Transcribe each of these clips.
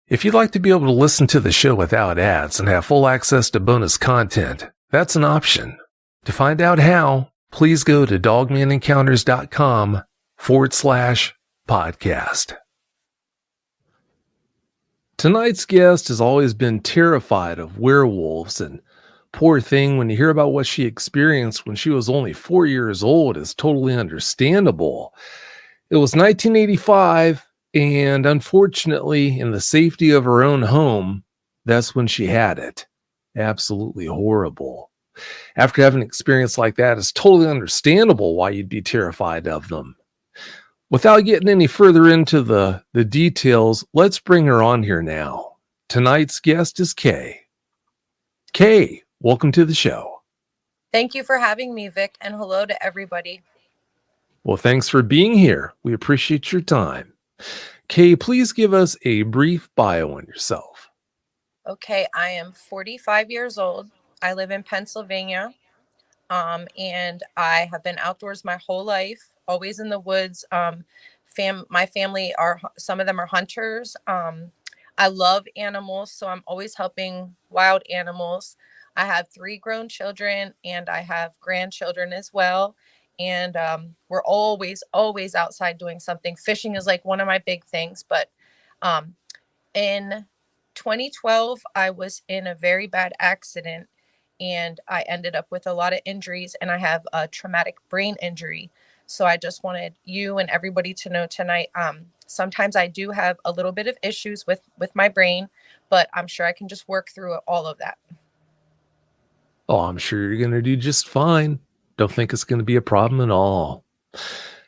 If you'd like to be able to listen to the show without ads and have full access to bonus content, that's an option. To find out how, please go to dogmanencounters.com/podcast. Tonight's guest has always been terrified of werewolves, and poor thing, when you hear about what she experienced when she was only 4 years old, is totally understandable. It was 1985, and unfortunately, in the safety of her own home, that's when she had it. Absolutely horrible. After having an experience like that, it's totally understandable why you'd be terrified of them. Without getting any further into the details, let's bring her on here now. Tonight's guest is Kay. Kay, welcome to the show. Thank you for having me, Vic, and hello to everybody. Well, thanks for being here. We appreciate your time. Kay, please give us a brief bio on yourself. Okay, I am 45 years old. I live in Pennsylvania, and I have been outdoors my whole life, always in the woods. My family some of them are hunters. I love animals, so I'm always helping wild animals. I have 3 grown children, and I have grandchildren as well. And we're always outside doing something. Fishing is like one of my big things. But in 2012, I was in a very bad accident, and I ended up with a lot of injuries, and I have a traumatic brain injury. So I just wanted you and everybody to know tonight, sometimes I do have a little bit of issues with my brain, but I'm sure I can just work through all of that. Oh, I'm sure you're going to do just fine. Don't think it's going to be a problem at all.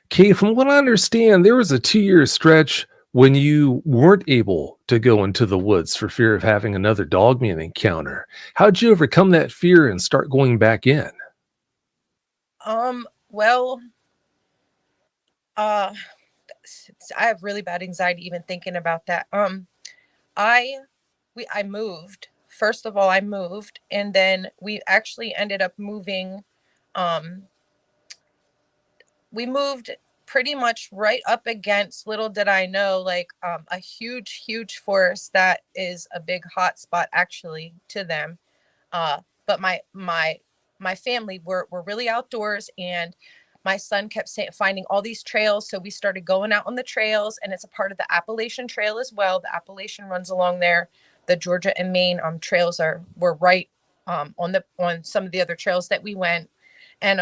Kay, from what I understand, there was a 2-year stretch when you weren't able to go into the woods for fear of having another Dogman encounter. How'd you overcome that fear and start going back in? Well, I have really bad anxiety even thinking about that. I moved. First of all, I moved, and then we actually ended up moving. We moved pretty much right up against, little did I know, like a huge forest that is a big hot spot actually to them. But my family were really outdoors, and my son kept finding all these trails. So we started going out on the trails, and it's a part of the Appalachian Trail as well. The Appalachian runs along there. The Georgia and Maine trails were right on some of the other trails that we went. And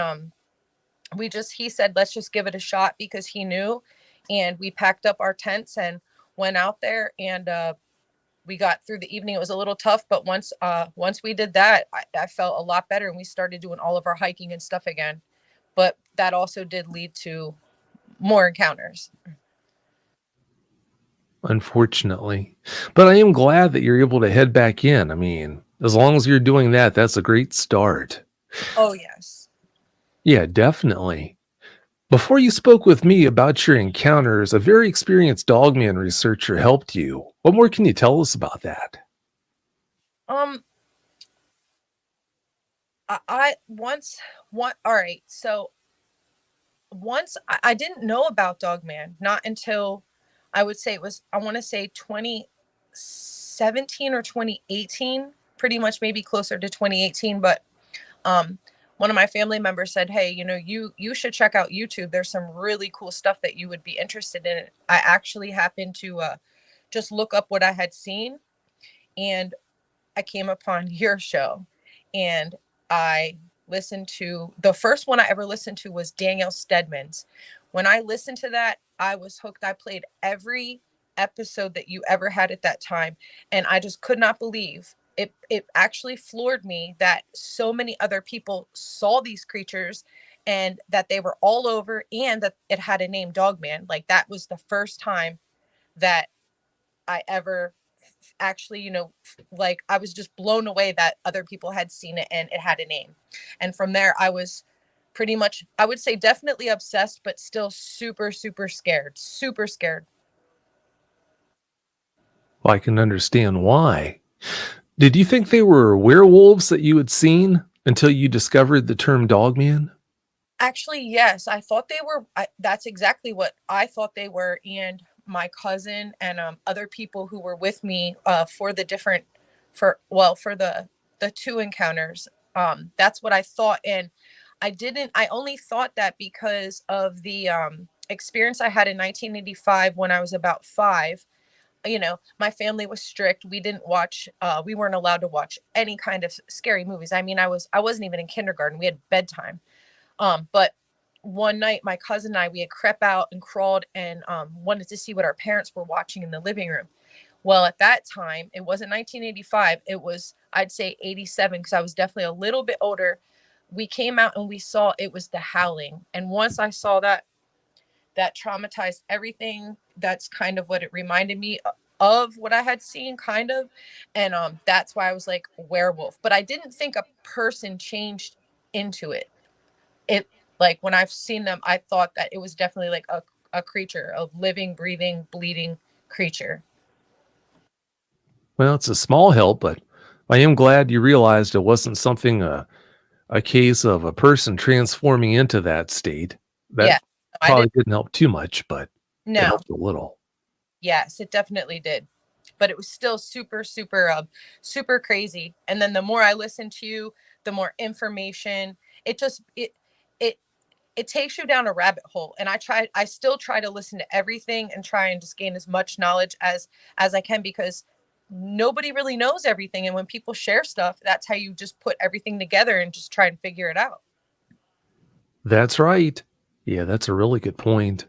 he said, let's just give it a shot, because he knew. And we packed up our tents and went out there, and we got through the evening. It was a little tough, but once we did that, I felt a lot better, and we started doing all of our hiking and stuff again. But that also did lead to more encounters. Unfortunately. But I am glad that you're able to head back in. I mean, as long as you're doing that, that's a great start. Oh, yes. Yeah, definitely. Before you spoke with me about your encounters, a very experienced Dogman researcher helped you. What more can you tell us about that? Once I didn't know about Dogman, not until I would say it was, I want to say 2017 or 2018, pretty much maybe closer to 2018. But one of my family members said, hey, you should check out YouTube. There's some really cool stuff that you would be interested in. I actually happened to just look up what I had seen, and I came upon your show, and I listened to, the first one I ever listened to was Danielle Stedman's. When I listened to that, I was hooked. I played every episode that you ever had at that time, and I just could not believe it. It actually floored me that so many other people saw these creatures, and that they were all over, and that it had a name, Dogman. Like, that was the first time that I ever actually, like, I was just blown away that other people had seen it and it had a name. And from there, I was pretty much, I would say, definitely obsessed, but still super scared. Well, I can understand why. Did you think they were werewolves that you had seen until you discovered the term Dogman? Actually, yes. I thought they were. That's exactly what I thought they were. And my cousin and other people who were with me for the different for the two encounters. That's what I thought, and I only thought that because of the experience I had in 1985 when I was about 5. My family was strict. We weren't allowed to watch any kind of scary movies. I mean, I wasn't even in kindergarten. We had bedtime. But one night my cousin and we had crept out and crawled and wanted to see what our parents were watching in the living room. Well, at that time, it wasn't 1985. It was, I'd say, 87, because I was definitely a little bit older. We came out and we saw it was The Howling. And once I saw that, that traumatized everything. That's kind of what it reminded me of what I had seen, kind of. And that's why I was like, werewolf. But I didn't think a person changed into it. It, like, when I've seen them, I thought that it was definitely like a creature, a living, breathing, bleeding creature. Well, it's a small help, but I am glad you realized it wasn't something a case of a person transforming into that state. That Yeah, I probably didn't didn't help too much, but it know. helped a little. Yes, it definitely did. But it was still super, super, super crazy. And then the more I listened to you, the more information it just it it takes you down a rabbit hole. And I still try to listen to everything and try and just gain as much knowledge as I can, because nobody really knows everything. And when people share stuff, that's how you just put everything together and just try and figure it out. That's right. Yeah, that's a really good point.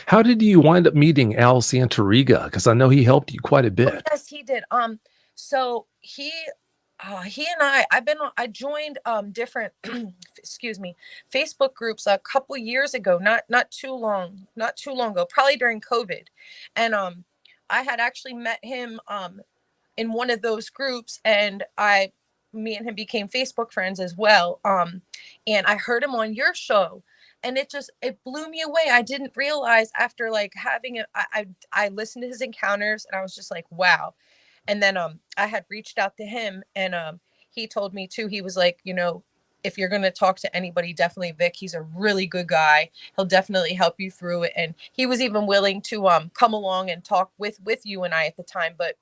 How did you wind up meeting Al Santoriga? Because I know he helped you quite a Oh bit. yes, he did. So he and I joined different excuse me, Facebook groups a couple years ago, not too long ago, probably during COVID. And I had actually met him in one of those groups, and me and him became Facebook friends as well. And I heard him on your show, and it blew me away. I didn't realize, after like having it, I listened to his encounters, and I was just like, wow. And then I had reached out to him, and he told me too. He was like, if you're going to talk to anybody, definitely Vic. He's a really good guy. He'll definitely help you through it. And he was even willing to come along and talk with you and I at the time, but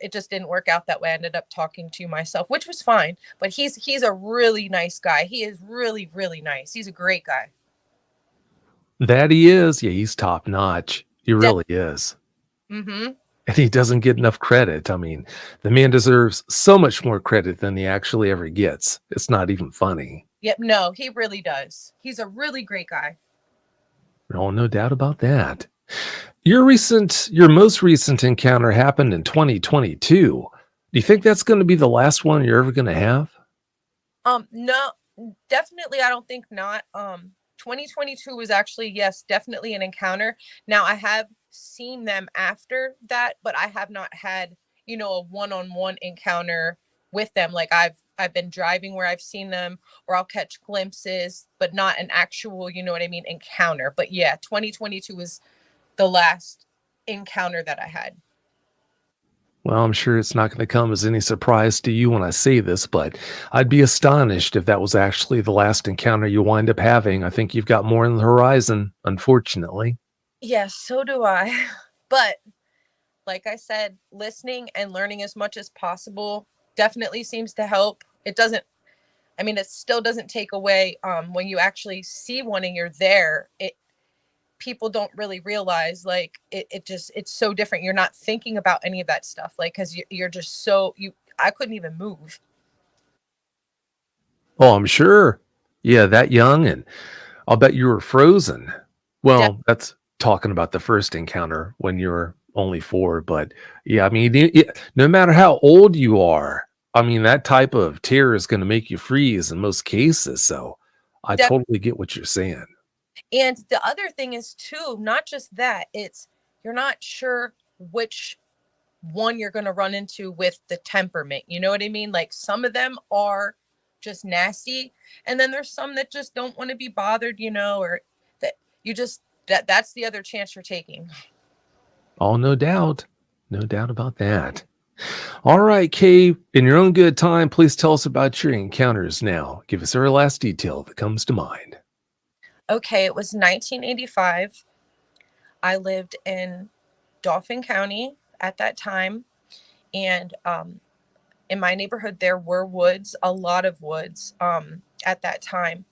it just didn't work out that way. I ended up talking to you myself, which was fine. But he's a really nice guy. He is really, really nice. He's a great guy. That he is. Yeah, he's top notch. He De- really is. mm-hmm. And he doesn't get enough credit. I mean, the man deserves so much more credit than he actually ever gets. It's not even funny. Yep. No, he really does. He's a really great guy. Oh, no doubt about that. Your most recent encounter happened in 2022. Do you think that's going to be the last one you're ever going to have? No, definitely. I don't think not. 2022 was actually, yes, definitely an encounter. Now I have seen them after that, but I have not had, a one-on-one encounter with them. Like I've been driving where I've seen them, or I'll catch glimpses, but not an actual, you know what I mean, encounter. But yeah, 2022 was the last encounter that I had. Well, I'm sure it's not going to come as any surprise to you when I say this, but I'd be astonished if that was actually the last encounter you wind up having. I think you've got more on the horizon, unfortunately. Yes, so do I. But like I said, listening and learning as much as possible definitely seems to help. It still doesn't take away when you actually see one and you're there. People don't really realize, like, it's so different. You're not thinking about any of that stuff, like, because you're just so you I couldn't even move. Oh, I'm sure. Yeah, that young, and I'll bet you were frozen. De- Well, that's talking about the first encounter when you were only 4, but yeah, I mean, no matter how old you are, I mean, that type of terror is going to make you freeze in most cases. So I de- totally get what you're saying. and the other thing is too, not just that, it's you're not sure which one you're going to run into with the temperament. You know what I mean? Like, some of them are just nasty, and then there's some that just don't want to be bothered, or that you just that's the other chance you're taking. Oh, no doubt. No doubt about that. All right, Kay, in your own good time, please tell us about your encounters now. Give us every last detail that comes to mind. Okay, it was 1985. I lived in Dauphin County at that time, and in my neighborhood there were woods, a lot of woods at that time.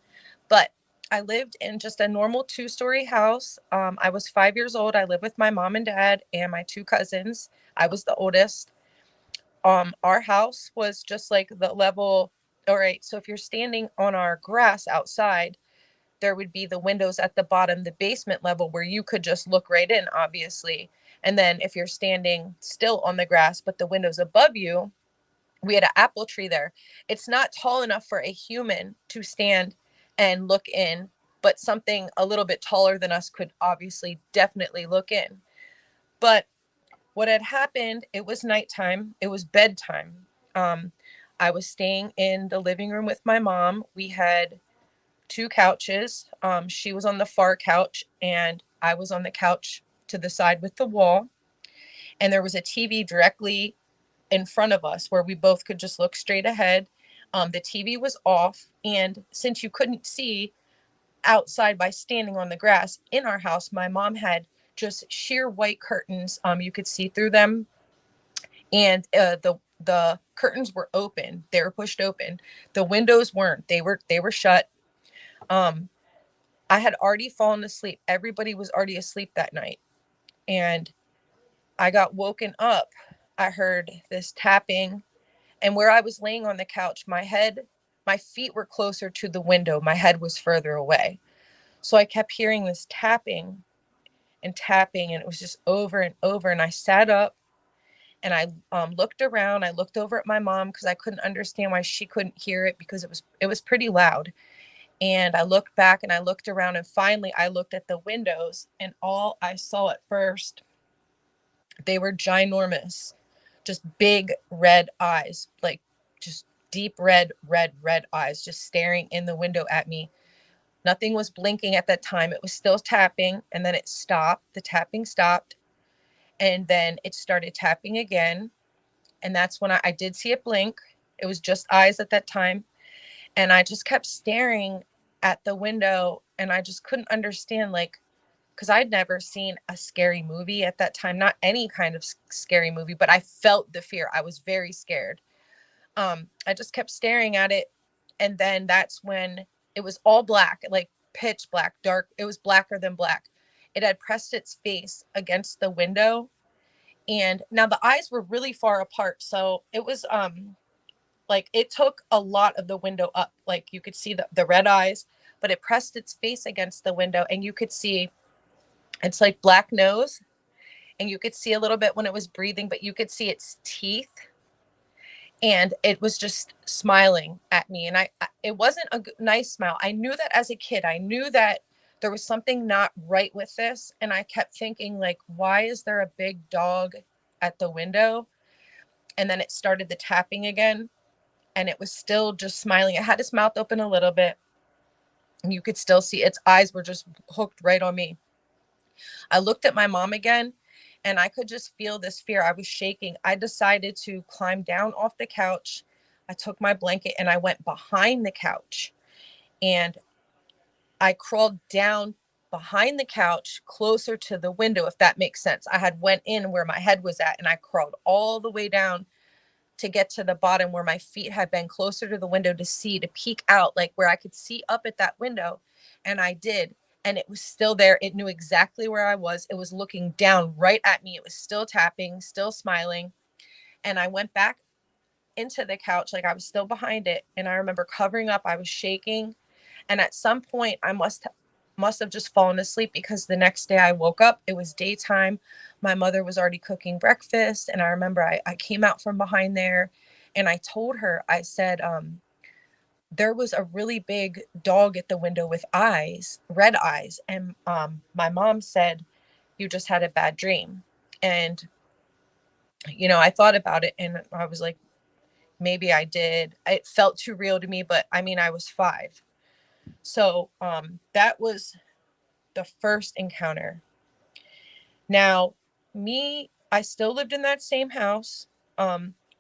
But I lived in just a normal 2-story house. I was 5 years old. I lived with my mom and dad and my 2 cousins. I was the oldest. Our house was just like the level. All right, so if you're standing on our grass outside, there would be the windows at the bottom, the basement level, where you could just look right in, obviously. And then if you're standing still on the grass, but the windows above you, we had an apple tree there. It's not tall enough for a human to stand and look in, but something a little bit taller than us could obviously definitely look in. But what had happened, it was nighttime, it was bedtime. Um, I was staying in the living room with my mom. We had 2 couches. She was on the far couch, and I was on the couch to the side with the wall. And there was a TV directly in front of us where we both could just look straight ahead. The TV was off. And since you couldn't see outside by standing on the grass in our house, my mom had just sheer white curtains. You could see through them. And the curtains were open. They were pushed open. The windows weren't. They were shut. Um, I had already fallen asleep. Everybody was already asleep that night. And I got woken up. I heard this tapping. And where I was laying on the couch, my feet were closer to the window. My head was further away. So I kept hearing this tapping and tapping, and it was just over and over. And I sat up and I looked around. I looked over at my mom because I couldn't understand why she couldn't hear it, because it was pretty loud. And I looked back and I looked around, and finally I looked at the windows, and all I saw at first, they were ginormous, just big red eyes, like just deep red eyes, just staring in the window at me. Nothing was blinking at that time. It was still tapping, and then it stopped. The tapping stopped, and then it started tapping again. And that's when I did see it blink. It was just eyes at that time. And I just kept staring at the window, and I just couldn't understand, like, because I'd never seen a scary movie at that time, not any kind of scary movie, but I felt the fear. I was very scared. I just kept staring at it. And then that's when it was all black, like pitch black, dark. It was blacker than black. It had pressed its face against the window. And now the eyes were really far apart. So it was like it took a lot of the window up. Like you could see the red eyes, but it pressed its face against the window, and you could see it's like black nose, and you could see a little bit when it was breathing, but you could see its teeth, and it was just smiling at me. And it wasn't a nice smile. I knew that as a kid. I knew that there was something not right with this, and I kept thinking, like, why is there a big dog at the window? And then it started the tapping again, and it was still just smiling. It had its mouth open a little bit, and you could still see its eyes were just hooked right on me. I looked at my mom again, and I could just feel this fear. I was shaking. I decided to climb down off the couch. I took my blanket and I went behind the couch, and I crawled down behind the couch closer to the window, if that makes sense. I had went in where my head was at, and I crawled all the way down to get to the bottom where my feet had been, closer to the window to peek out, like where I could see up at that window. And I did. And it was still there. It knew exactly where I was. It was looking down right at me. It was still tapping, still smiling. And I went back into the couch, like I was still behind it. And I remember covering up. I was shaking. And at some point, I must have just fallen asleep, because the next day I woke up, it was daytime. My mother was already cooking breakfast. And I remember I came out from behind there, and I told her, I said, there was a really big dog at the window with eyes, red eyes. And my mom said, you just had a bad dream. And, I thought about it, and I was like, maybe I did. It felt too real to me, but I mean, I was 5. So that was the first encounter. Now, I still lived in that same house.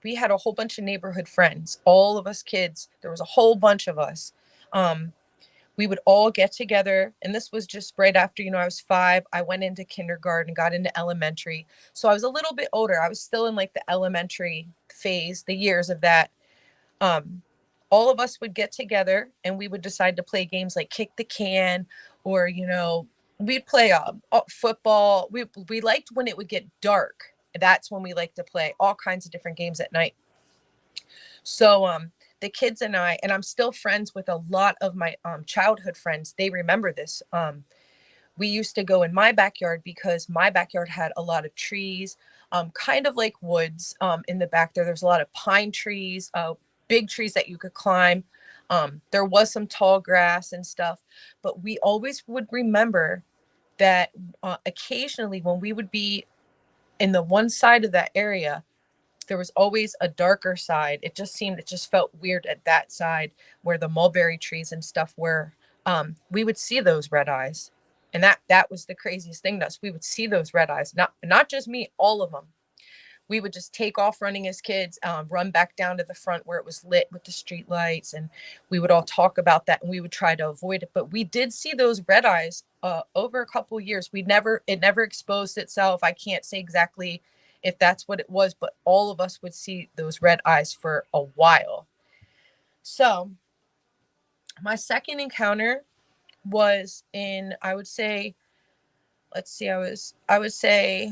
We had a whole bunch of neighborhood friends, all of us kids. There was a whole bunch of us. Um, we would all get together, and this was just right after, I was 5. I went into kindergarten, got into elementary, so I was a little bit older. I was still in like the elementary phase, the years of that. um all of us would get together and we would decide to play games like kick the can, or we'd play football. We liked when it would get dark. That's when we liked to play all kinds of different games at night. So the kids and I'm still friends with a lot of my childhood friends. They remember this. We used to go in my backyard because my backyard had a lot of trees, kind of like woods. In the back there's a lot of pine trees, big trees that you could climb. There was some tall grass and stuff, but we always would remember that occasionally when we would be in the one side of that area, there was always a darker side. It just felt weird at that side where the mulberry trees and stuff were. We would see those red eyes. And that was the craziest thing to us. We would see those red eyes, not just me, all of them. We would just take off running as kids, run back down to the front where it was lit with the street lights, and we would all talk about that and we would try to avoid it. But we did see those red eyes over a couple years. It never exposed itself. I can't say exactly if that's what it was, but all of us would see those red eyes for a while. So my second encounter was in, I would say, let's see, I would say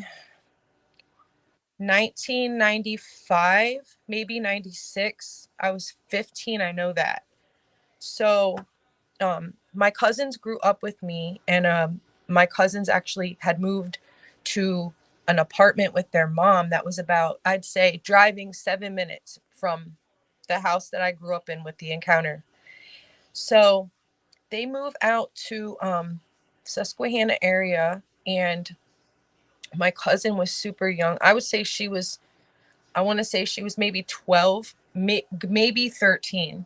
1995, maybe 96. I was 15, I know that. So my cousins grew up with me, and my cousins actually had moved to an apartment with their mom that was about, I'd say, driving 7 minutes from the house that I grew up in with the encounter. So they move out to Susquehanna area, and my cousin was super young. I want to say she was maybe 12, maybe 13.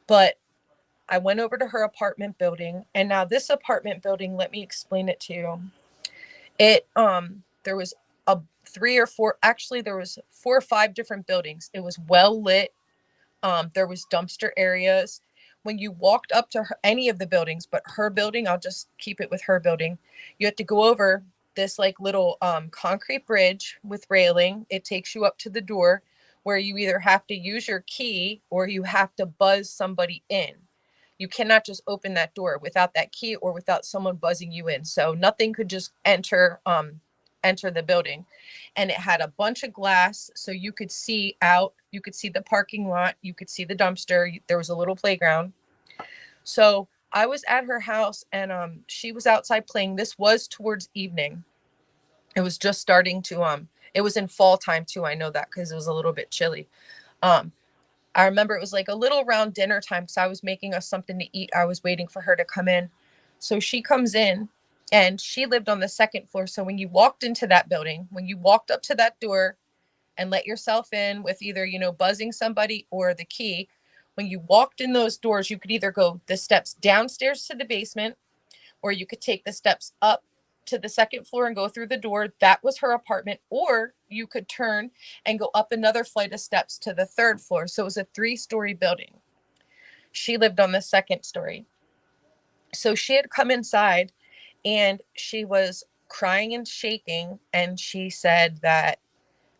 But I went over to her apartment building, and now this apartment building, let me explain it to you. There was a three or four, actually there was 4 or 5 different buildings. It was well lit. There was dumpster areas. When you walked up to any of the buildings, but her building, I'll just keep it with her building, you had to go over this like little concrete bridge with railing. It takes you up to the door where you either have to use your key or you have to buzz somebody in. You cannot just open that door without that key or without someone buzzing you in. So nothing could just enter the building. And it had a bunch of glass, so you could see out. You could see the parking lot. You could see the dumpster. There was a little playground. So I was at her house, and she was outside playing. This was towards evening. It was just starting to it was in fall time too. I know that because it was a little bit chilly. Um, I remember it was like a little around dinner time because I was making us something to eat. I was waiting for her to come in. So she comes in, and she lived on the second floor. So when you walked into that building, when you walked up to that door and let yourself in with either, buzzing somebody or the key, when you walked in those doors, you could either go the steps downstairs to the basement, or you could take the steps up to the second floor and go through the door. That was her apartment. Or you could turn and go up another flight of steps to the third floor. So it was a 3-story building. She lived on the second story. So she had come inside, and she was crying and shaking, and she said that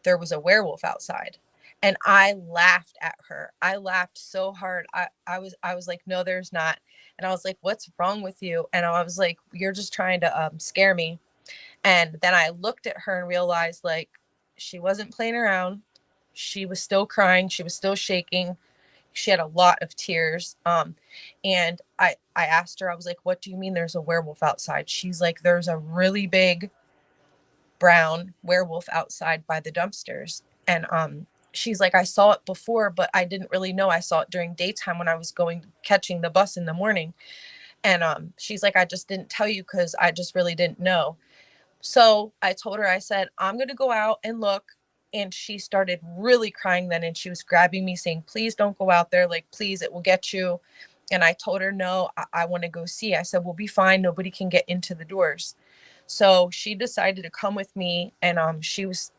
there was a werewolf outside. And I laughed at her. I laughed so hard. I was like, no, there's not. And I was like, what's wrong with you? And I was like, you're just trying to scare me. And then I looked at her and realized, like, she wasn't playing around. She was still crying. She was still shaking. She had a lot of tears. And I asked her, I was like, what do you mean there's a werewolf outside? She's like, there's a really big brown werewolf outside by the dumpsters. And she's like, I saw it before, but I didn't really know. I saw it during daytime when I was catching the bus in the morning. And she's like, I just didn't tell you because I just really didn't know. So I told her, I said, I'm going to go out and look. And she started really crying then. And she was grabbing me saying, please don't go out there. Like, please, it will get you. And I told her, no, I want to go see. I said, we'll be fine. Nobody can get into the doors. So she decided to come with me. And she was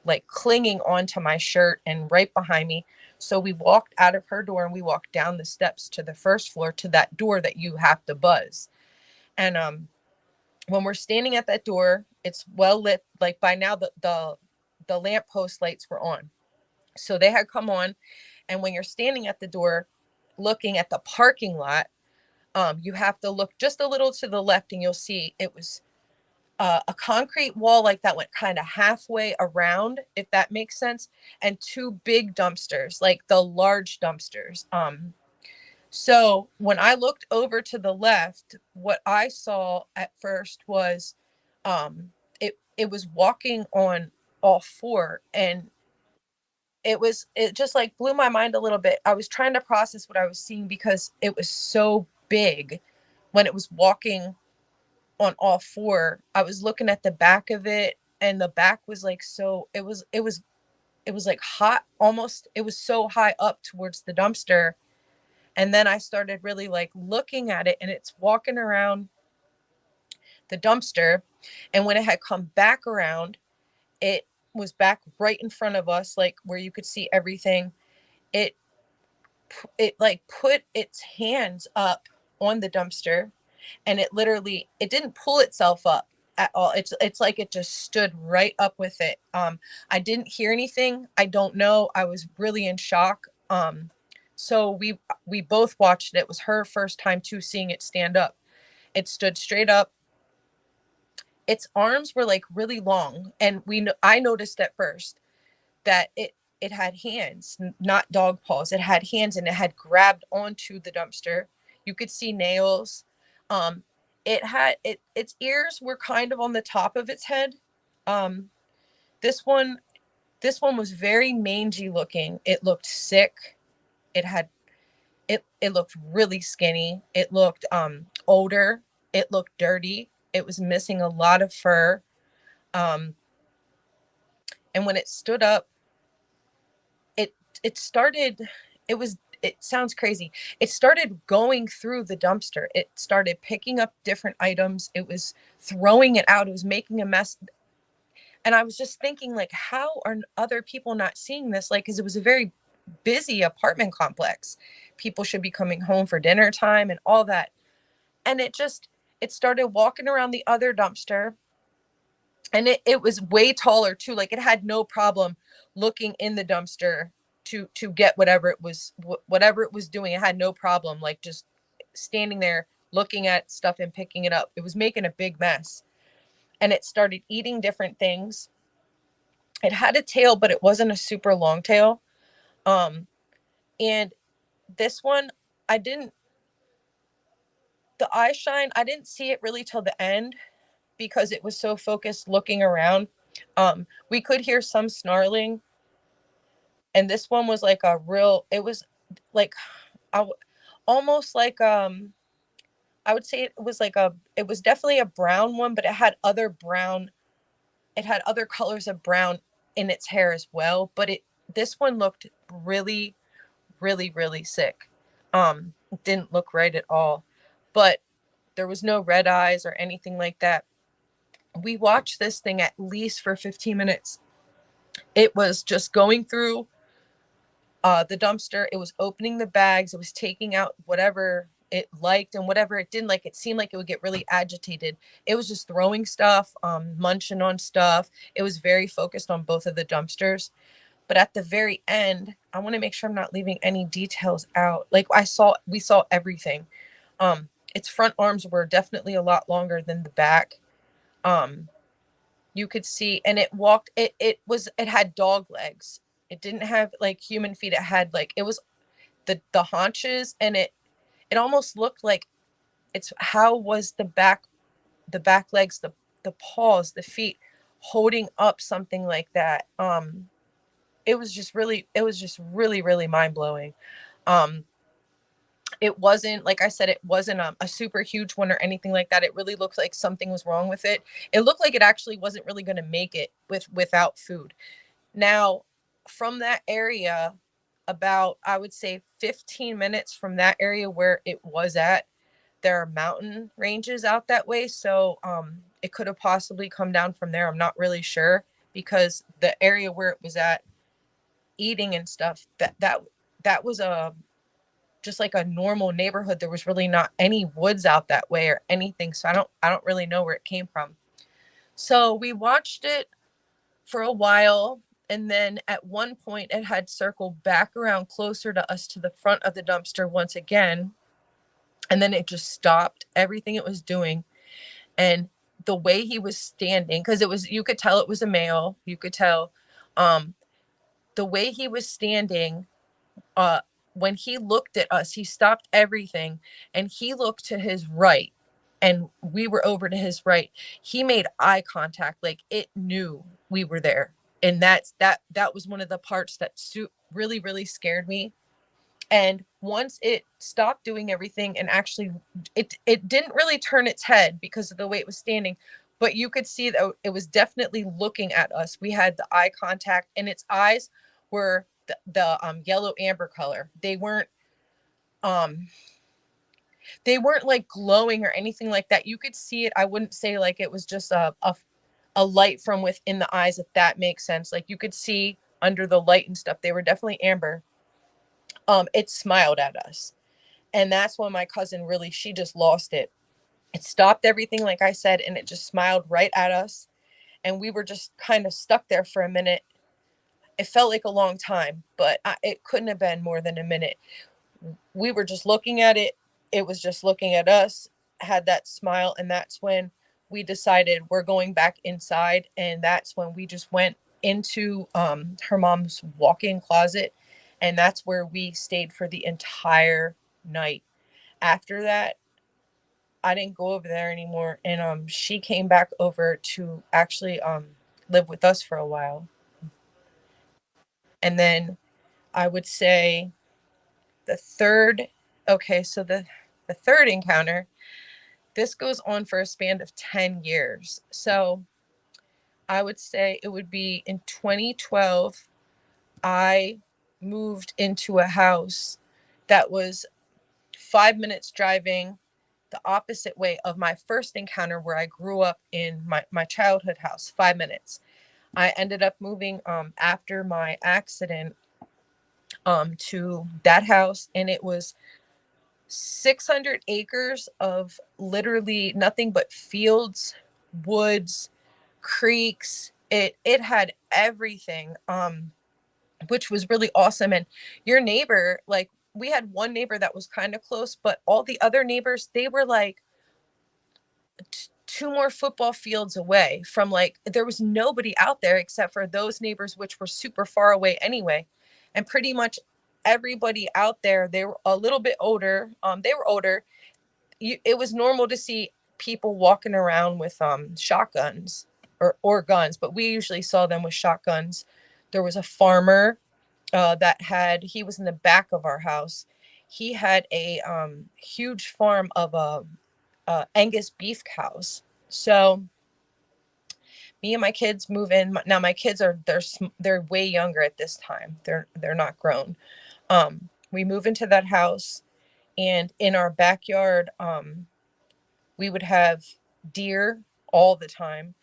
like clinging onto my shirt and right behind me. So we walked out of her door and we walked down the steps to the first floor to that door that you have to buzz. And when we're standing at that door, it's well lit. Like by now the lamppost lights were on. So they had come on. And when you're standing at the door looking at the parking lot, you have to look just a little to the left and you'll see it was a concrete wall like that went kind of halfway around, if that makes sense, and two big dumpsters, like the large dumpsters. So when I looked over to the left, what I saw at first was it was walking on all four, and it just like blew my mind a little bit. I was trying to process what I was seeing because it was so big when it was walking on all four. I was looking at the back of it, and the back was like, so it was like hot almost. It was so high up towards the dumpster. And then I started really like looking at it, and it's walking around the dumpster. And when it had come back around, it was back right in front of us, like where you could see everything. It it like put its hands up on the dumpster, and it didn't pull itself up at all. It's like it just stood right up with it. I didn't hear anything. I don't know. I was really in shock. So we both watched it. It was her first time too seeing it stand up. It stood straight up. Its arms were like really long, and I noticed at first that it had hands, not dog paws. It had hands, and it had grabbed onto the dumpster. You could see nails. Its ears were kind of on the top of its head. Um, this one this one was very mangy looking. It looked sick. It had it looked really skinny. It looked older. It looked dirty. It was missing a lot of fur. Um, and when it stood up, it it started it sounds crazy. It started going through the dumpster. It started picking up different items. It was throwing it out. It was making a mess. And I was just thinking, like, how are other people not seeing this? Like, because it was a very busy apartment complex. People should be coming home for dinner time and all that. And it started walking around the other dumpster, and it was way taller too. Like, it had no problem looking in the dumpster to get whatever it was doing. It had no problem, like, just standing there looking at stuff and picking it up. It was making a big mess, and it started eating different things. It had a tail, but it wasn't a super long tail. And this one, I didn't the eye shine, I didn't see it really till the end because it was so focused looking around. We could hear some snarling, and this one was like it was like I, almost like I would say it was definitely a brown one, but it had other colors of brown in its hair as well. But this one looked really, really, really sick. It didn't look right at all. But there was no red eyes or anything like that. We watched this thing at least for 15 minutes. It was just going through the dumpster. It was opening the bags. It was taking out whatever it liked and whatever it didn't like. It seemed like it would get really agitated. It was just throwing stuff, munching on stuff. It was very focused on both of the dumpsters. But at the very end, I want to make sure I'm not leaving any details out. Like, we saw everything. Its front arms were definitely a lot longer than the back. Um, you could see, and it had dog legs. It didn't have like human feet. It had like, it was the haunches, and it almost looked like how was the back legs, the paws, the feet holding up something like that. It was just really, really mind-blowing. um it wasn't, like I said, it wasn't a super huge one or anything like that. It really looked like something was wrong with it. It looked like it actually wasn't really going to make it without food. Now, from that area, about, I would say, 15 minutes from that area where it was at, there are mountain ranges out that way. So it could have possibly come down from there. I'm not really sure. because the area where it was at eating and stuff, that was a just like a normal neighborhood. There was really not any woods out that way or anything. So I don't really know where it came from. So we watched it for a while, and then at one point it had circled back around closer to us to the front of the dumpster once again, and then it just stopped everything it was doing. And the way he was standing, because it was, you could tell it was a male, you could tell, um the way he was standing, uh when he looked at us, he stopped everything and he looked to his right, and we were over to his right. He made eye contact, like it knew we were there. And that was one of the parts that really really scared me. And once it stopped doing everything, and actually it didn't really turn its head because of the way it was standing, but you could see that it was definitely looking at us. We had the eye contact, and its eyes were the yellow amber color. Um they weren't like glowing or anything like that. You could see it. I wouldn't say like it was just a light from within the eyes, if that makes sense. Like you could see under the light and stuff. They were definitely amber. It smiled at us. And that's when my cousin really, she just lost it. It stopped everything, like I said, and it just smiled right at us. And we were just kind of stuck there for a minute. It felt like a long time, but it couldn't have been more than a minute. We were just looking at it. It was just looking at us, had that smile. And that's when we decided we're going back inside. And that's when we just went into her mom's walk-in closet. And that's where we stayed for the entire night. After that, I didn't go over there anymore. And she came back over to actually live with us for a while. And then I would say the third, okay, so the third encounter, this goes on for a span of 10 years. So I would say it would be in 2012, I moved into a house that was 5 minutes driving the opposite way of my first encounter where I grew up in my childhood house, 5 minutes. I ended up moving after my accident to that house, and it was 600 acres of literally nothing but fields, woods, creeks. It had everything, which was really awesome. And your neighbor, like we had one neighbor that was kind of close, but all the other neighbors, they were like two more football fields away from, like, there was nobody out there except for those neighbors, which were super far away anyway. And pretty much everybody out there, they were a little bit older. They were older. It was normal to see people walking around with shotguns or guns, but we usually saw them with shotguns. There was a farmer he was in the back of our house. He had a huge farm of Angus beef cows. So me and my kids move in. Now my kids they're way younger at this time. They're not grown. We move into that house, and in our backyard, we would have deer all the time.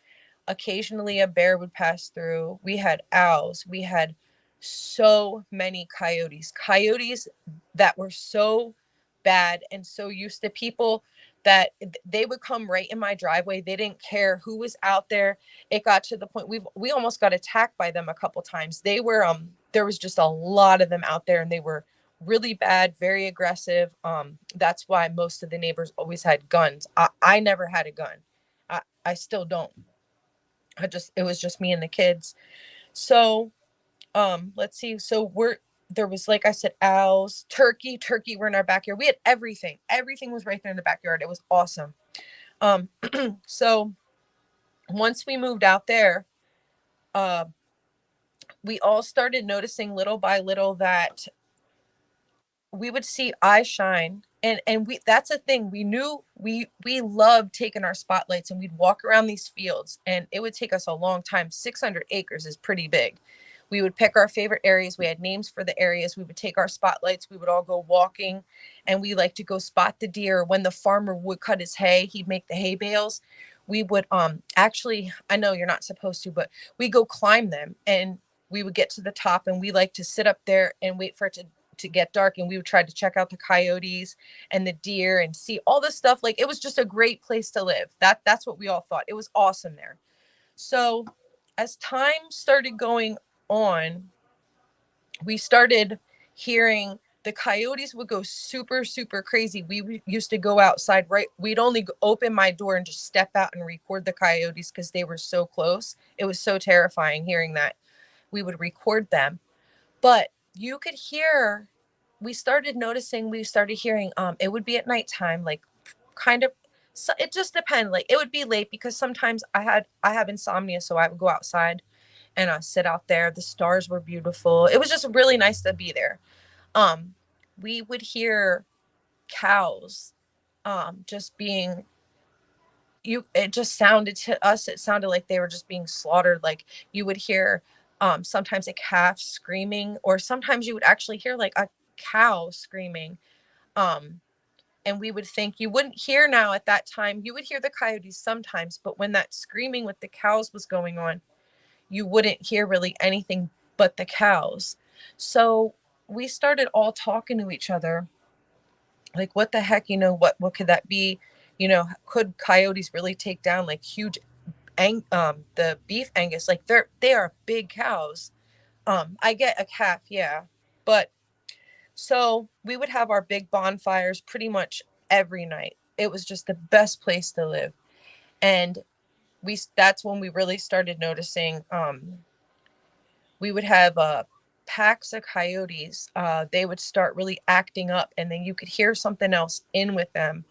Occasionally a bear would pass through. We had owls. We had so many coyotes that were so bad and so used to people that they would come right in my driveway. They didn't care who was out there. It got to the point we almost got attacked by them a couple times. They were there was just a lot of them out there, and they were really bad, very aggressive. That's why most of the neighbors always had guns. I never had a gun. I still don't. It was just me and the kids. So let's see. So there was, like I said, owls, turkey were in our backyard. We had everything was right there in the backyard. It was awesome. um so once we moved out there, uh we all started noticing little by little that we would see eye shine. And we that's a thing. We knew we loved taking our spotlights, and we'd walk around these fields, and it would take us a long time. 600 acres is pretty big. We would pick our favorite areas. We had names for the areas. We would take our spotlights. We would all go walking, and we like to go spot the deer. When the farmer would cut his hay, he'd make the hay bales. we would actually, I know you're not supposed to, but we go climb them, and we would get to the top, and we like to sit up there and wait for it to get dark, and we would try to check out the coyotes and the deer and see all this stuff. Like, it was just a great place to live. That's what we all thought. It was awesome there. So as time started going on, we started hearing the coyotes would go super, super crazy. We used to go outside, right? We'd only open my door and just step out and record the coyotes because they were so close. It was so terrifying hearing that. We would record them. But you could hear, we started noticing, we started hearing, it would be at nighttime, like kind of, so it just depended. Like, it would be late because sometimes I have insomnia, so I would go outside and sit out there. The stars were beautiful. It was just really nice to be there. Um, we would hear cows just being, you it just sounded to us, it sounded like they were just being slaughtered. Like, you would hear sometimes a calf screaming, or sometimes you would actually hear like a cow screaming. um and we would think, you wouldn't hear now at that time, you would hear the coyotes sometimes, but when that screaming with the cows was going on, you wouldn't hear really anything but the cows. So we started all talking to each other, like, what the heck, what could that be? Could coyotes really take down like huge the beef Angus? Like, they are big cows. I get a calf, yeah. But so we would have our big bonfires pretty much every night. It was just the best place to live. And that's when we really started noticing, we would have packs of coyotes. They would start really acting up, and then you could hear something else in with them.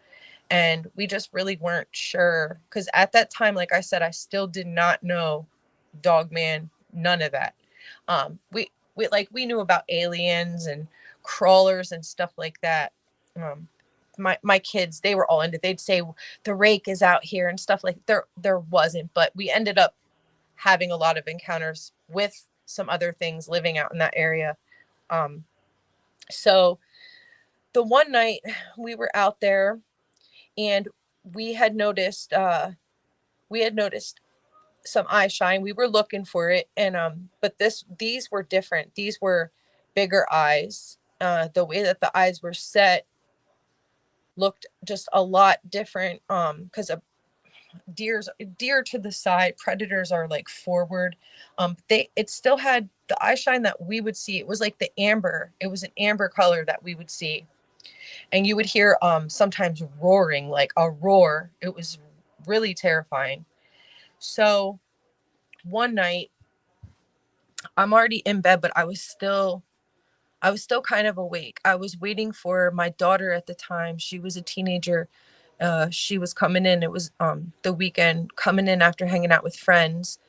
And we just really weren't sure, because at that time, like I said, I still did not know Dogman, none of that. We knew about aliens and crawlers and stuff like that. My kids, they were all into. They'd say the rake is out here and stuff. Like, there wasn't, but we ended up having a lot of encounters with some other things living out in that area. Um, so the one night we were out there, and we had noticed we had noticed some eye shine. We were looking for it, and but these were different. These were bigger eyes. The way that the eyes were set looked just a lot different. Because deer to the side, predators are like forward. It still had the eye shine that we would see. It was like the amber. It was an amber color that we would see, and you would hear sometimes roaring, like a roar. It was really terrifying. So one night, I'm already in bed, but I was still kind of awake. I was waiting for my daughter at the time. She was a teenager. She was coming in. It was the weekend, coming in after hanging out with friends.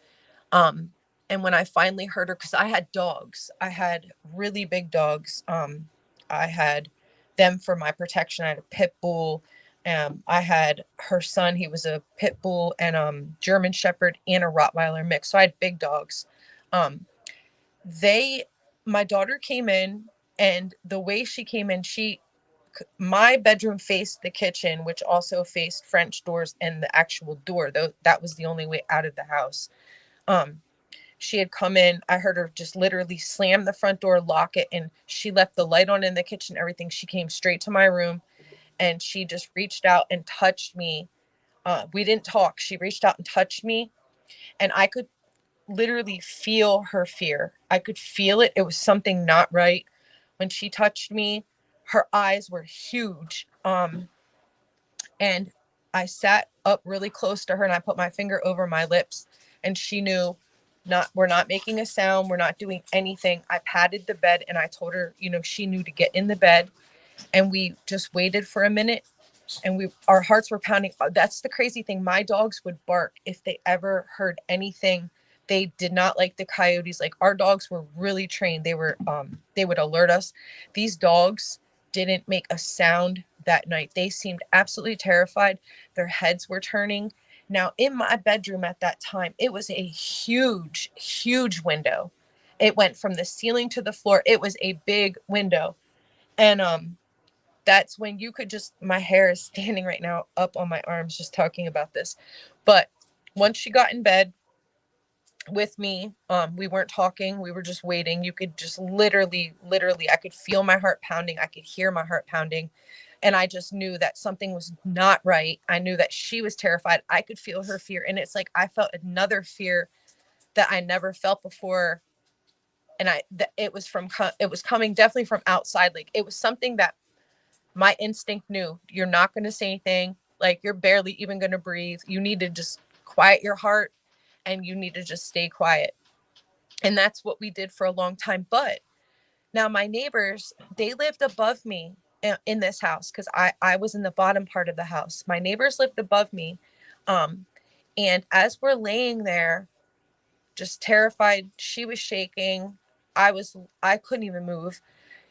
Um, and when I finally heard her, because I had dogs, I had really big dogs. I had them for my protection. I had a pit bull. I had her son. He was a pit bull and German Shepherd and a Rottweiler mix. So I had big dogs. Um, they, my daughter came in, and the way she came in, my bedroom faced the kitchen, which also faced French doors and the actual door. Though that was the only way out of the house. Um, she had come in. I heard her just literally slam the front door, lock it, and she left the light on in the kitchen, everything. She came straight to my room, and she just reached out and touched me. We didn't talk. She reached out and touched me, and I could literally feel her fear. I could feel it. It was something not right. When she touched me, her eyes were huge. And I sat up really close to her, and I put my finger over my lips, and she knew, not we're not making a sound, we're not doing anything. I patted the bed, and I told her, she knew to get in the bed, and we just waited for a minute, and our hearts were pounding. That's the crazy thing. My dogs would bark if they ever heard anything. They did not like the coyotes. Like, our dogs were really trained. They would alert us. These dogs didn't make a sound that night. They seemed absolutely terrified. Their heads were turning. Now, in my bedroom at that time, it was a huge, huge window. It went from the ceiling to the floor. It was a big window. And that's when you could just, my hair is standing right now up on my arms just talking about this. But once she got in bed with me, we weren't talking, we were just waiting. You could just literally, I could feel my heart pounding, I could hear my heart pounding, and I just knew that something was not right. I knew that she was terrified. I could feel her fear, and it's like I felt another fear that I never felt before. And it was it was coming definitely from outside. Like, it was something that my instinct knew. You're not going to say anything, like you're barely even going to breathe. You need to just quiet your heart, and you need to just stay quiet. And that's what we did for a long time. But now my neighbors, they lived above me in this house, because I was in the bottom part of the house. My neighbors lived above me. Um, and as we're laying there, just terrified, she was shaking. I couldn't even move.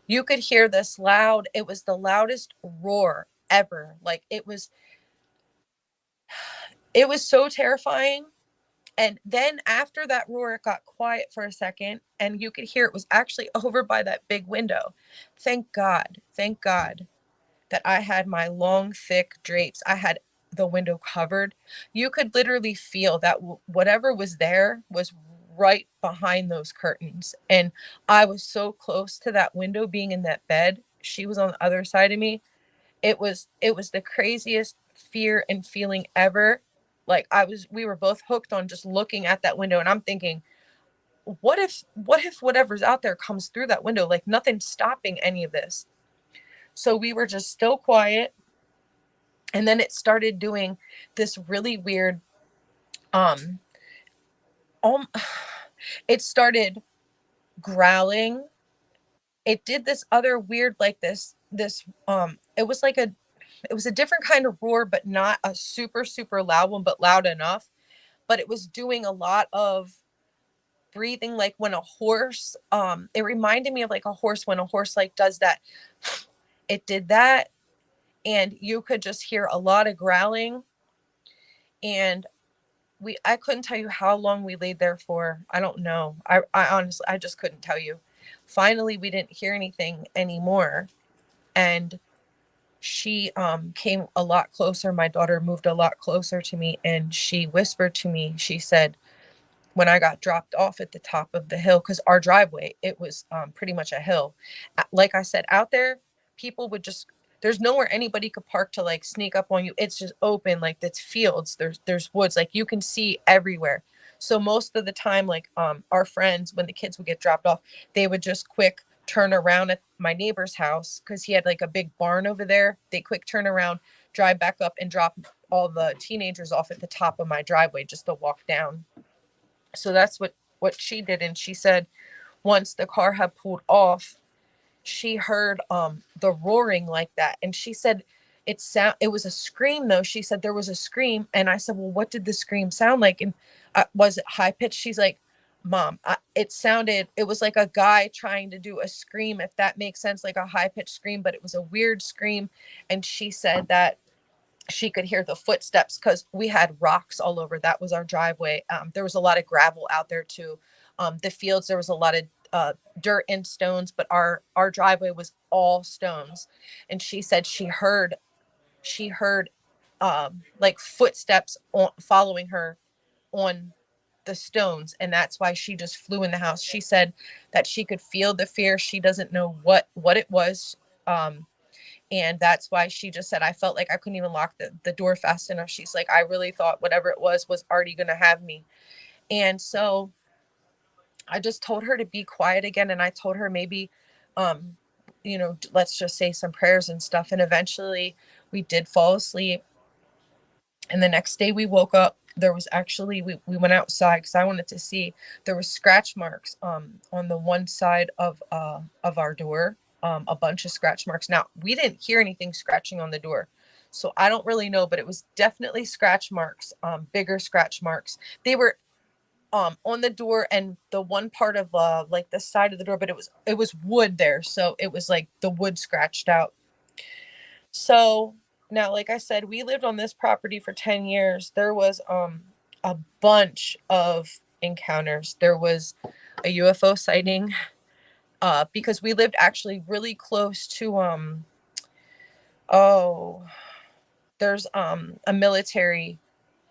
You could hear this loud, it was the loudest roar ever. Like, it was so terrifying. And then after that roar, it got quiet for a second, and you could hear it was actually over by that big window. Thank God that I had my long, thick drapes. I had the window covered. You could literally feel that whatever was there was right behind those curtains. And I was so close to that window, being in that bed. She was on the other side of me. It was the craziest fear and feeling ever. Like, we were both hooked on just looking at that window, and I'm thinking, what if whatever's out there comes through that window? Like, nothing's stopping any of this. So we were just still quiet, and then it started doing this really weird um um it started growling. It did this other weird, like, this it was a different kind of roar, but not a super super loud one, but loud enough. But it was doing a lot of breathing, like when a horse, it reminded me of like a horse, when a horse like does that. It did that, and you could just hear a lot of growling. And I couldn't tell you how long we laid there for. I don't know. I honestly, I just couldn't tell you. Finally, we didn't hear anything anymore, and she came a lot closer. My daughter moved a lot closer to me, and she whispered to me. She said, when I got dropped off at the top of the hill, because our driveway, it was pretty much a hill. Like I said, out there, people would just, there's nowhere anybody could park to like sneak up on you. It's just open, like it's fields. There's woods, like you can see everywhere. So most of the time, like our friends, when the kids would get dropped off, they would just quick turn around at my neighbor's house, because he had like a big barn over there. They quick turn around, drive back up, and drop all the teenagers off at the top of my driveway just to walk down. So that's what she did. And she said once the car had pulled off, she heard the roaring like that. And she said it was a scream though. She said there was a scream, and I said, well, what did the scream sound like? And was it high pitched? She's like, Mom, it was like a guy trying to do a scream, if that makes sense, like a high pitched scream, but it was a weird scream. And she said that she could hear the footsteps, because we had rocks all over. That was our driveway. There was a lot of gravel out there too. The fields, there was a lot of dirt and stones, but our driveway was all stones. And she said she heard like footsteps following her on the stones, and that's why she just flew in the house. She said that she could feel the fear. She doesn't know what it was. And that's why she just said, I felt like I couldn't even lock the door fast enough. She's like, I really thought whatever it was already going to have me. And so I just told her to be quiet again. And I told her maybe, um, let's just say some prayers and stuff. And eventually we did fall asleep. And the next day we woke up. There was actually, we went outside because I wanted to see, there was scratch marks on the one side of our door, a bunch of scratch marks. Now, we didn't hear anything scratching on the door, so I don't really know, but it was definitely scratch marks, bigger scratch marks. They were on the door and the one part of like the side of the door, but it was wood there, so it was like the wood scratched out. So now, like I said, we lived on this property for 10 years. There was a bunch of encounters. There was a UFO sighting because we lived actually really close to Oh, there's a military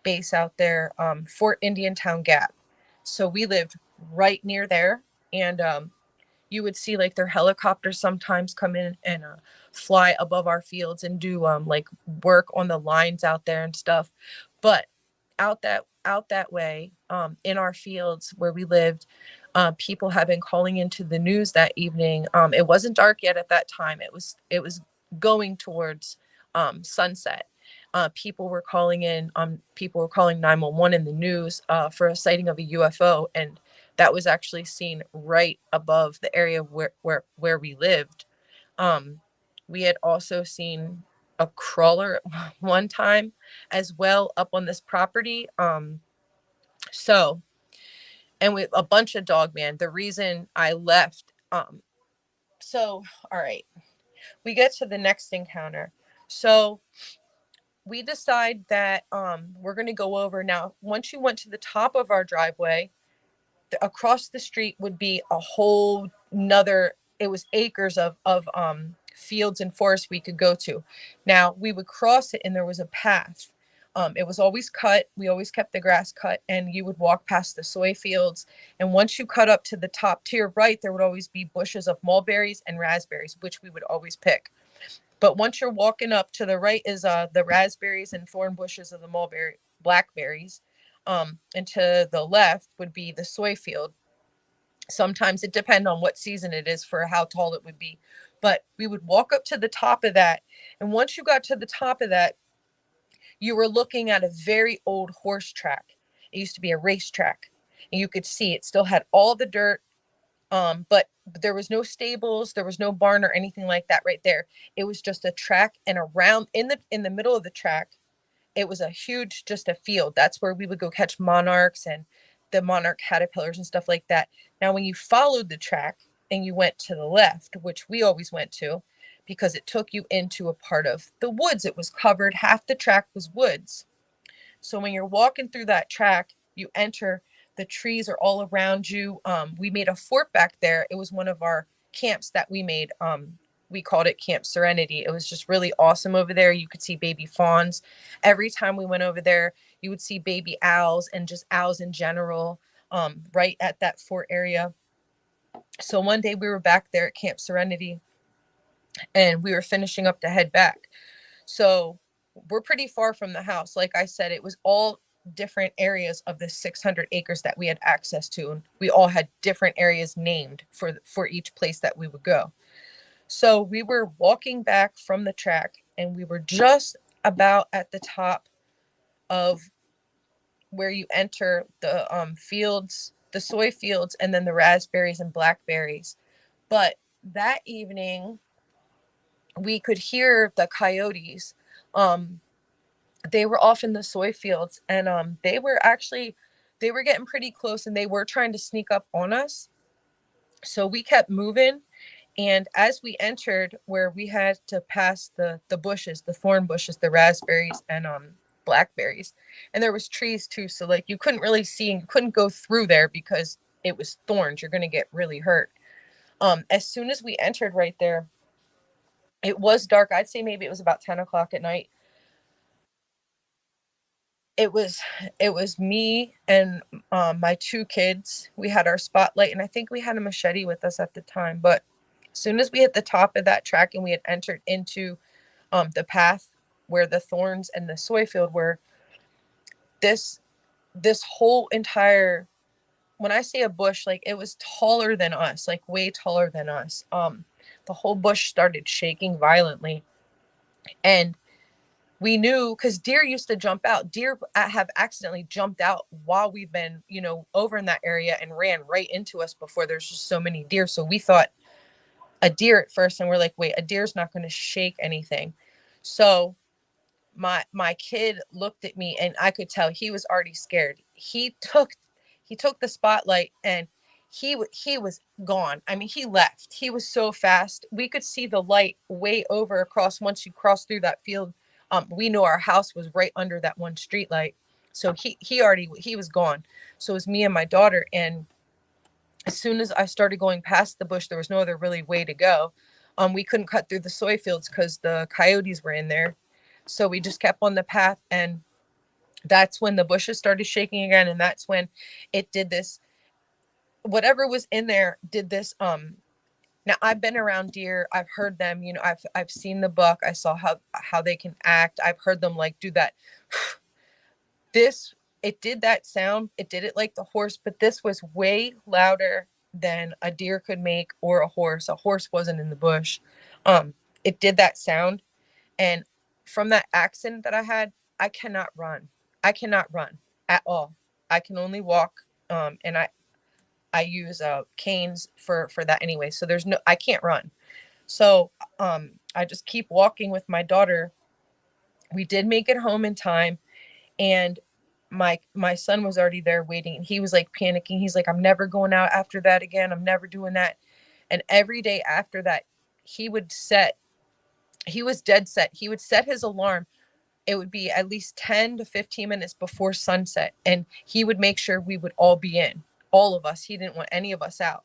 base out there, Fort Indiantown Gap. So we lived right near there, and you would see like their helicopters sometimes come in and fly above our fields and do like work on the lines out there and stuff. But out that way, in our fields where we lived, people have been calling into the news that evening. It wasn't dark yet at that time. It was going towards sunset. People were calling in. People were calling 911 in the news for a sighting of a UFO, and that was actually seen right above the area where we lived. Um, we had also seen a crawler one time as well up on this property. So, and with a bunch of Dogman. The reason I left. So, all right, we get to the next encounter. So we decide that we're going to go over now. Once you went to the top of our driveway, across the street would be a whole nother, it was acres of fields and forests we could go to. Now we would cross it and there was a path. It was always cut. We always kept the grass cut, and you would walk past the soy fields. And once you cut up to the top, to your right, there would always be bushes of mulberries and raspberries, which we would always pick. But once you're walking up, to the right is the raspberries and thorn bushes of the mulberry blackberries. And to the left would be the soy field. Sometimes it depends on what season it is for how tall it would be. But we would walk up to the top of that. And once you got to the top of that, you were looking at a very old horse track. It used to be a racetrack. And you could see it still had all the dirt, but there was no stables, there was no barn or anything like that right there. It was just a track, and around in the middle of the track, it was a huge, just a field. That's where we would go catch monarchs and the monarch caterpillars and stuff like that. Now, when you followed the track and you went to the left, which we always went to, because it took you into a part of the woods, it was covered, half the track was woods. So when you're walking through that track, you enter, the trees are all around you. We made a fort back there. It was one of our camps that we made. We called it Camp Serenity. It was just really awesome over there. You could see baby fawns. Every time we went over there, you would see baby owls and just owls in general, right at that fort area. So one day we were back there at Camp Serenity, and we were finishing up to head back. So we're pretty far from the house. Like I said, it was all different areas of the 600 acres that we had access to, and we all had different areas named for each place that we would go. So we were walking back from the track, and we were just about at the top of where you enter the fields, the soy fields, and then the raspberries and blackberries. But that evening, we could hear the coyotes. They were off in the soy fields, and they were getting pretty close, and they were trying to sneak up on us. So we kept moving, and as we entered where we had to pass the bushes, the thorn bushes, the raspberries and blackberries, and there was trees too, so like you couldn't really see, and you couldn't go through there because it was thorns. You're going to get really hurt. As soon as we entered right there, it was dark. I'd say maybe it was about 10 o'clock at night. It was me and my two kids. We had our spotlight, and I think we had a machete with us at the time. But as soon as we hit the top of that track and we had entered into the path where the thorns and the soy field were, this this whole entire, when I say a bush, like it was taller than us, like way taller than us. The whole bush started shaking violently, and we knew, because deer used to jump out. Deer have accidentally jumped out while we've been, over in that area, and ran right into us before. There's just so many deer. So we thought a deer at first, and we're like, wait, a deer's not going to shake anything. So my kid looked at me, and I could tell he was already scared. He took the spotlight, and he was gone. I mean, he left. He was so fast. We could see the light way over across. Once you cross through that field, we knew our house was right under that one street light. So he was gone. So it was me and my daughter, and as soon as I started going past the bush, there was no other really way to go. We couldn't cut through the soy fields because the coyotes were in there. So we just kept on the path, and that's when the bushes started shaking again, and that's when it did this. Whatever was in there did this. Now I've been around deer. I've heard them. You know, I've seen the buck. I saw how they can act. I've heard them like do that. This it did that sound. It did it like the horse, but this was way louder than a deer could make or a horse. A horse wasn't in the bush. It did that sound, and from that accident that I had, I cannot run. I cannot run at all. I can only walk. And I use canes for that anyway. So there's no I can't run. So I just keep walking with my daughter. We did make it home in time, and my son was already there waiting, and he was like panicking. He's like, I'm never going out after that again. I'm never doing that. And every day after that, he would set he was dead set. He would set his alarm. It would be at least 10 to 15 minutes before sunset, and he would make sure we would all be in, all of us. He didn't want any of us out.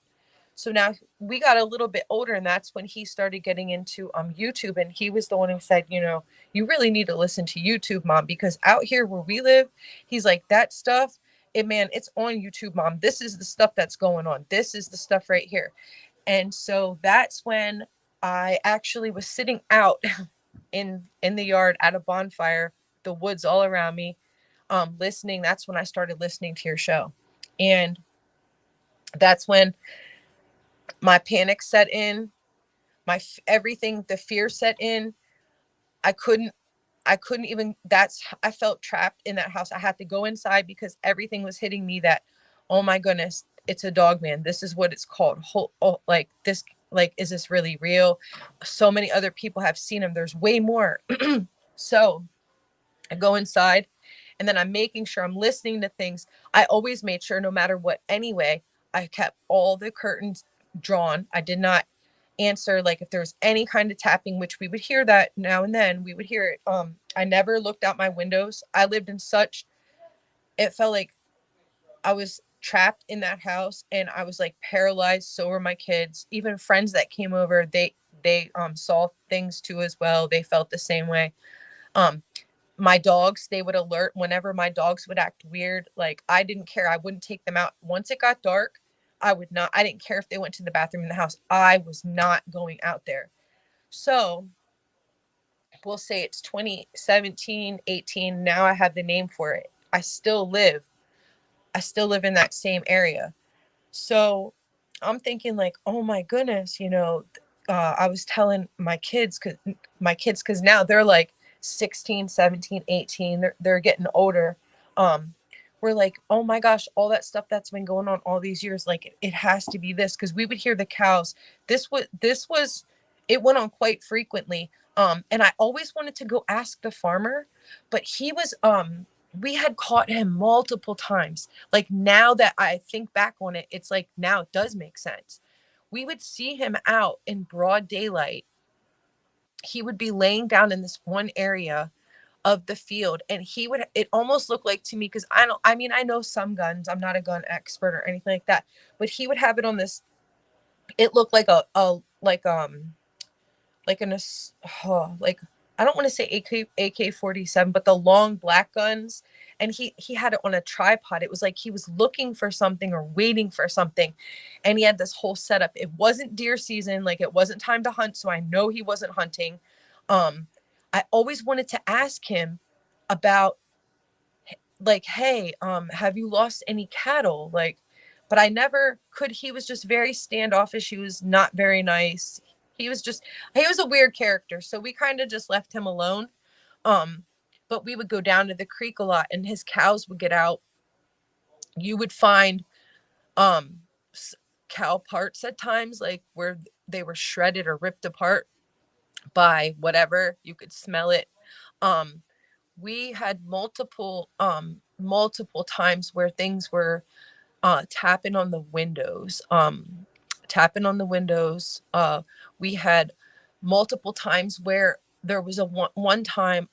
So now we got a little bit older, and that's when he started getting into YouTube, and he was the one who said, you know, you really need to listen to YouTube, Mom, because out here where we live, he's like, that stuff, man, it's on YouTube, Mom. This is the stuff that's going on. This is the stuff right here. And so that's when I actually was sitting out in the yard at a bonfire, the woods all around me, listening. That's when I started listening to your show. And that's when my panic set in, everything, the fear set in. I couldn't even, I felt trapped in that house. I had to go inside because everything was hitting me that, oh my goodness, it's a Dogman. This is what it's called. Like this, like, is this really real? So many other people have seen him. There's way more. So I go inside, and then I'm making sure I'm listening to things. I always made sure, no matter what, anyway, I kept all the curtains drawn. I did not answer, like, if there was any kind of tapping, which we would hear that now and then, we would hear it. I never looked out my windows. I lived in such, it felt like I was trapped in that house, and I was like paralyzed. So were my kids. Even friends that came over, they saw things too as well. They felt the same way. Um, my dogs, they would alert whenever my dogs would act weird. Like, I didn't care. I wouldn't take them out. Once it got dark, I didn't care if they went to the bathroom in the house. I was not going out there. So we'll say it's 2017, 18. Now I have the name for it. I still live in that same area. So I'm thinking like, oh my goodness, I was telling my kids, cause now they're like 16, 17, 18, they're getting older. We're like, oh my gosh, all that stuff that's been going on all these years, like it has to be this. Cause we would hear the cows. This was it went on quite frequently. And I always wanted to go ask the farmer, but he was we had caught him multiple times. Like, now that I think back on it, it's like, now it does make sense. We would see him out in broad daylight. He would be laying down in this one area of the field, and it almost looked like to me, because I know some guns. I'm not a gun expert or anything like that, but he would have it on this. It looked like like an like, I don't want to say AK-47, but the long black guns. And he had it on a tripod. It was like he was looking for something or waiting for something, and he had this whole setup. It wasn't deer season, like it wasn't time to hunt, so I know he wasn't hunting. I always wanted to ask him about, like, hey, have you lost any cattle, like, but I never could. He was just very standoffish. He was not very nice. He was a weird character, so we kind of just left him alone. um but we would go down to the creek a lot, and his cows would get out. You would find um cow parts at times, like where they were shredded or ripped apart by whatever. You could smell it. um we had multiple times where things were tapping on the windows. We had multiple times where there was one time,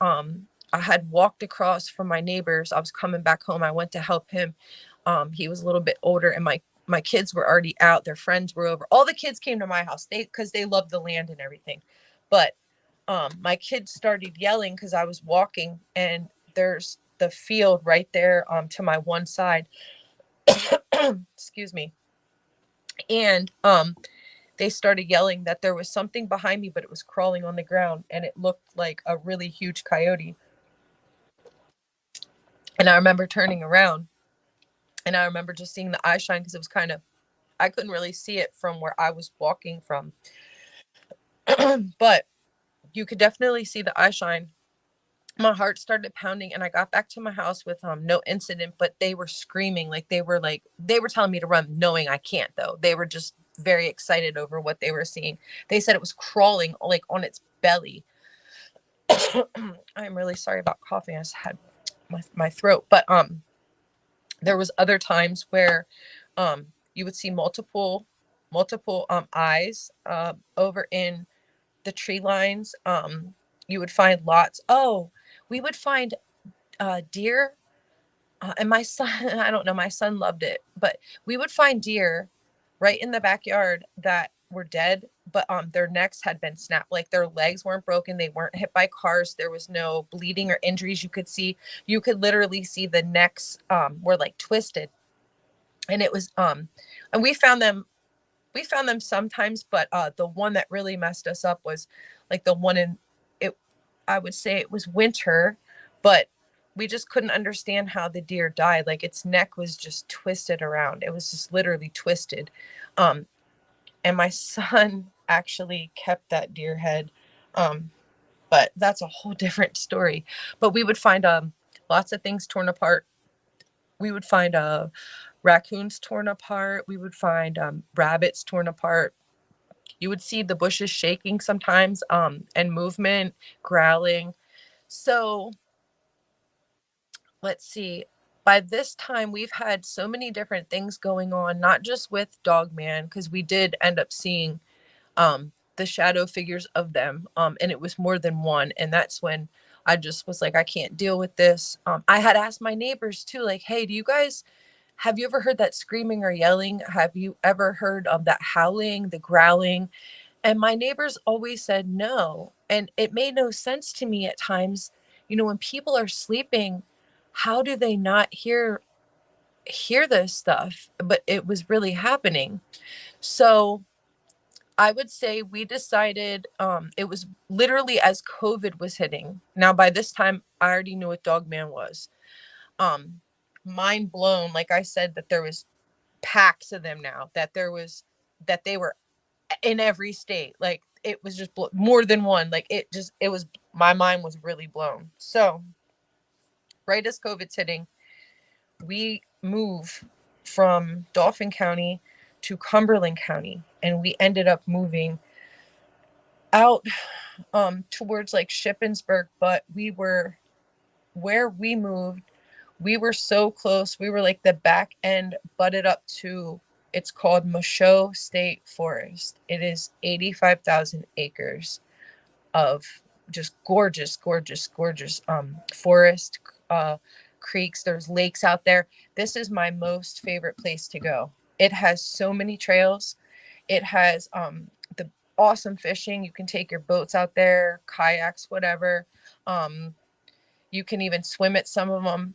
I had walked across from my neighbors. I was coming back home. I went to help him. He was a little bit older, and my kids were already out, their friends were over. All the kids came to my house, because they loved the land and everything. But my kids started yelling because I was walking, and there's the field right there to my one side. Excuse me. And they started yelling that there was something behind me, but it was crawling on the ground, and it looked like a really huge coyote. And I remember turning around, and I remember just seeing the eye shine, because it was kind of, I couldn't really see it from where I was walking from. But you could definitely see the eye shine. My heart started pounding, and I got back to my house with no incident, but they were screaming, like they were telling me to run, knowing I can't though. They were just very excited over what they were seeing. They said it was crawling like on its belly. I'm really sorry about coughing. I just had my throat. But there was other times where you would see multiple eyes over in the tree lines. You would find lots. Oh, we would find deer. And my son, I don't know, my son loved it, but we would find deer right in the backyard that were dead, but their necks had been snapped. Like their legs weren't broken, they weren't hit by cars, there was no bleeding or injuries. You could literally see the necks were like twisted. And it was and we found them sometimes, but the one that really messed us up was like the one in it. I would say it was winter, but we just couldn't understand how the deer died. Like its neck was just twisted around. It was just literally twisted. Um, and my son actually kept that deer head. But that's a whole different story. But we would find lots of things torn apart. We would find raccoons torn apart. We would find rabbits torn apart. You would see the bushes shaking sometimes, and movement, growling. So let's see. By this time, we've had so many different things going on, not just with Dogman, because we did end up seeing the shadow figures of them, and it was more than one. And that's when I just was like, I can't deal with this. I had asked my neighbors too, like, hey, do you guys have you ever heard that screaming or yelling? Have you ever heard that howling, the growling? And my neighbors always said no. And it made no sense to me at times. You know, when people are sleeping, how do they not hear this stuff? But it was really happening. So I would say we decided, it was literally as COVID was hitting. Now by this time I already knew what Dogman was. Um Mind blown, like I said, that there was packs of them now, that they were in every state. Like it was just more than one. Like it was, my mind was really blown. So right as COVID's hitting, we move from Dauphin County to Cumberland County, and we ended up moving out towards like Shippensburg. But where we moved, we were so close. We were like the back end butted up to, it's called Michaud State Forest. It is 85,000 acres of just gorgeous, gorgeous, gorgeous forest, creeks. There's lakes out there. This is my most favorite place to go. It has so many trails. It has the awesome fishing. You can take your boats out there, kayaks, whatever. You can even swim at some of them.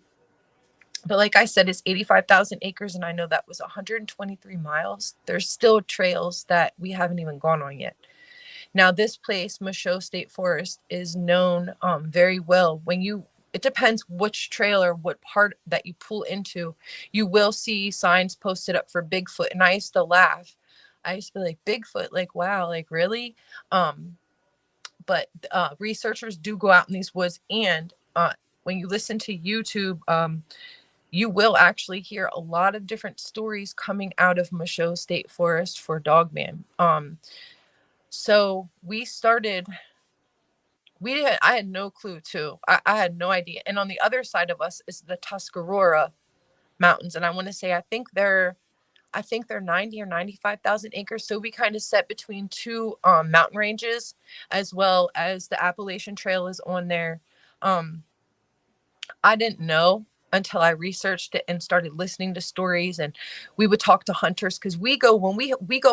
But like I said, it's 85,000 acres, and I know that was 123 miles. There's still trails that we haven't even gone on yet. Now, this place, Michaud State Forest, is known very well. It depends which trail or what part that you pull into. You will see signs posted up for Bigfoot. And I used to laugh. I used to be like, Bigfoot, like, wow, like really? But researchers do go out in these woods. And when you listen to YouTube, you will actually hear a lot of different stories coming out of Michaud State Forest for Dogman. So I had no clue too. I had no idea. And on the other side of us is the Tuscarora Mountains. And I want to say, I think they're 90 or 95,000 acres. So we kind of set between two mountain ranges, as well as the Appalachian Trail is on there. I didn't know until I researched it and started listening to stories. And we would talk to hunters, because we go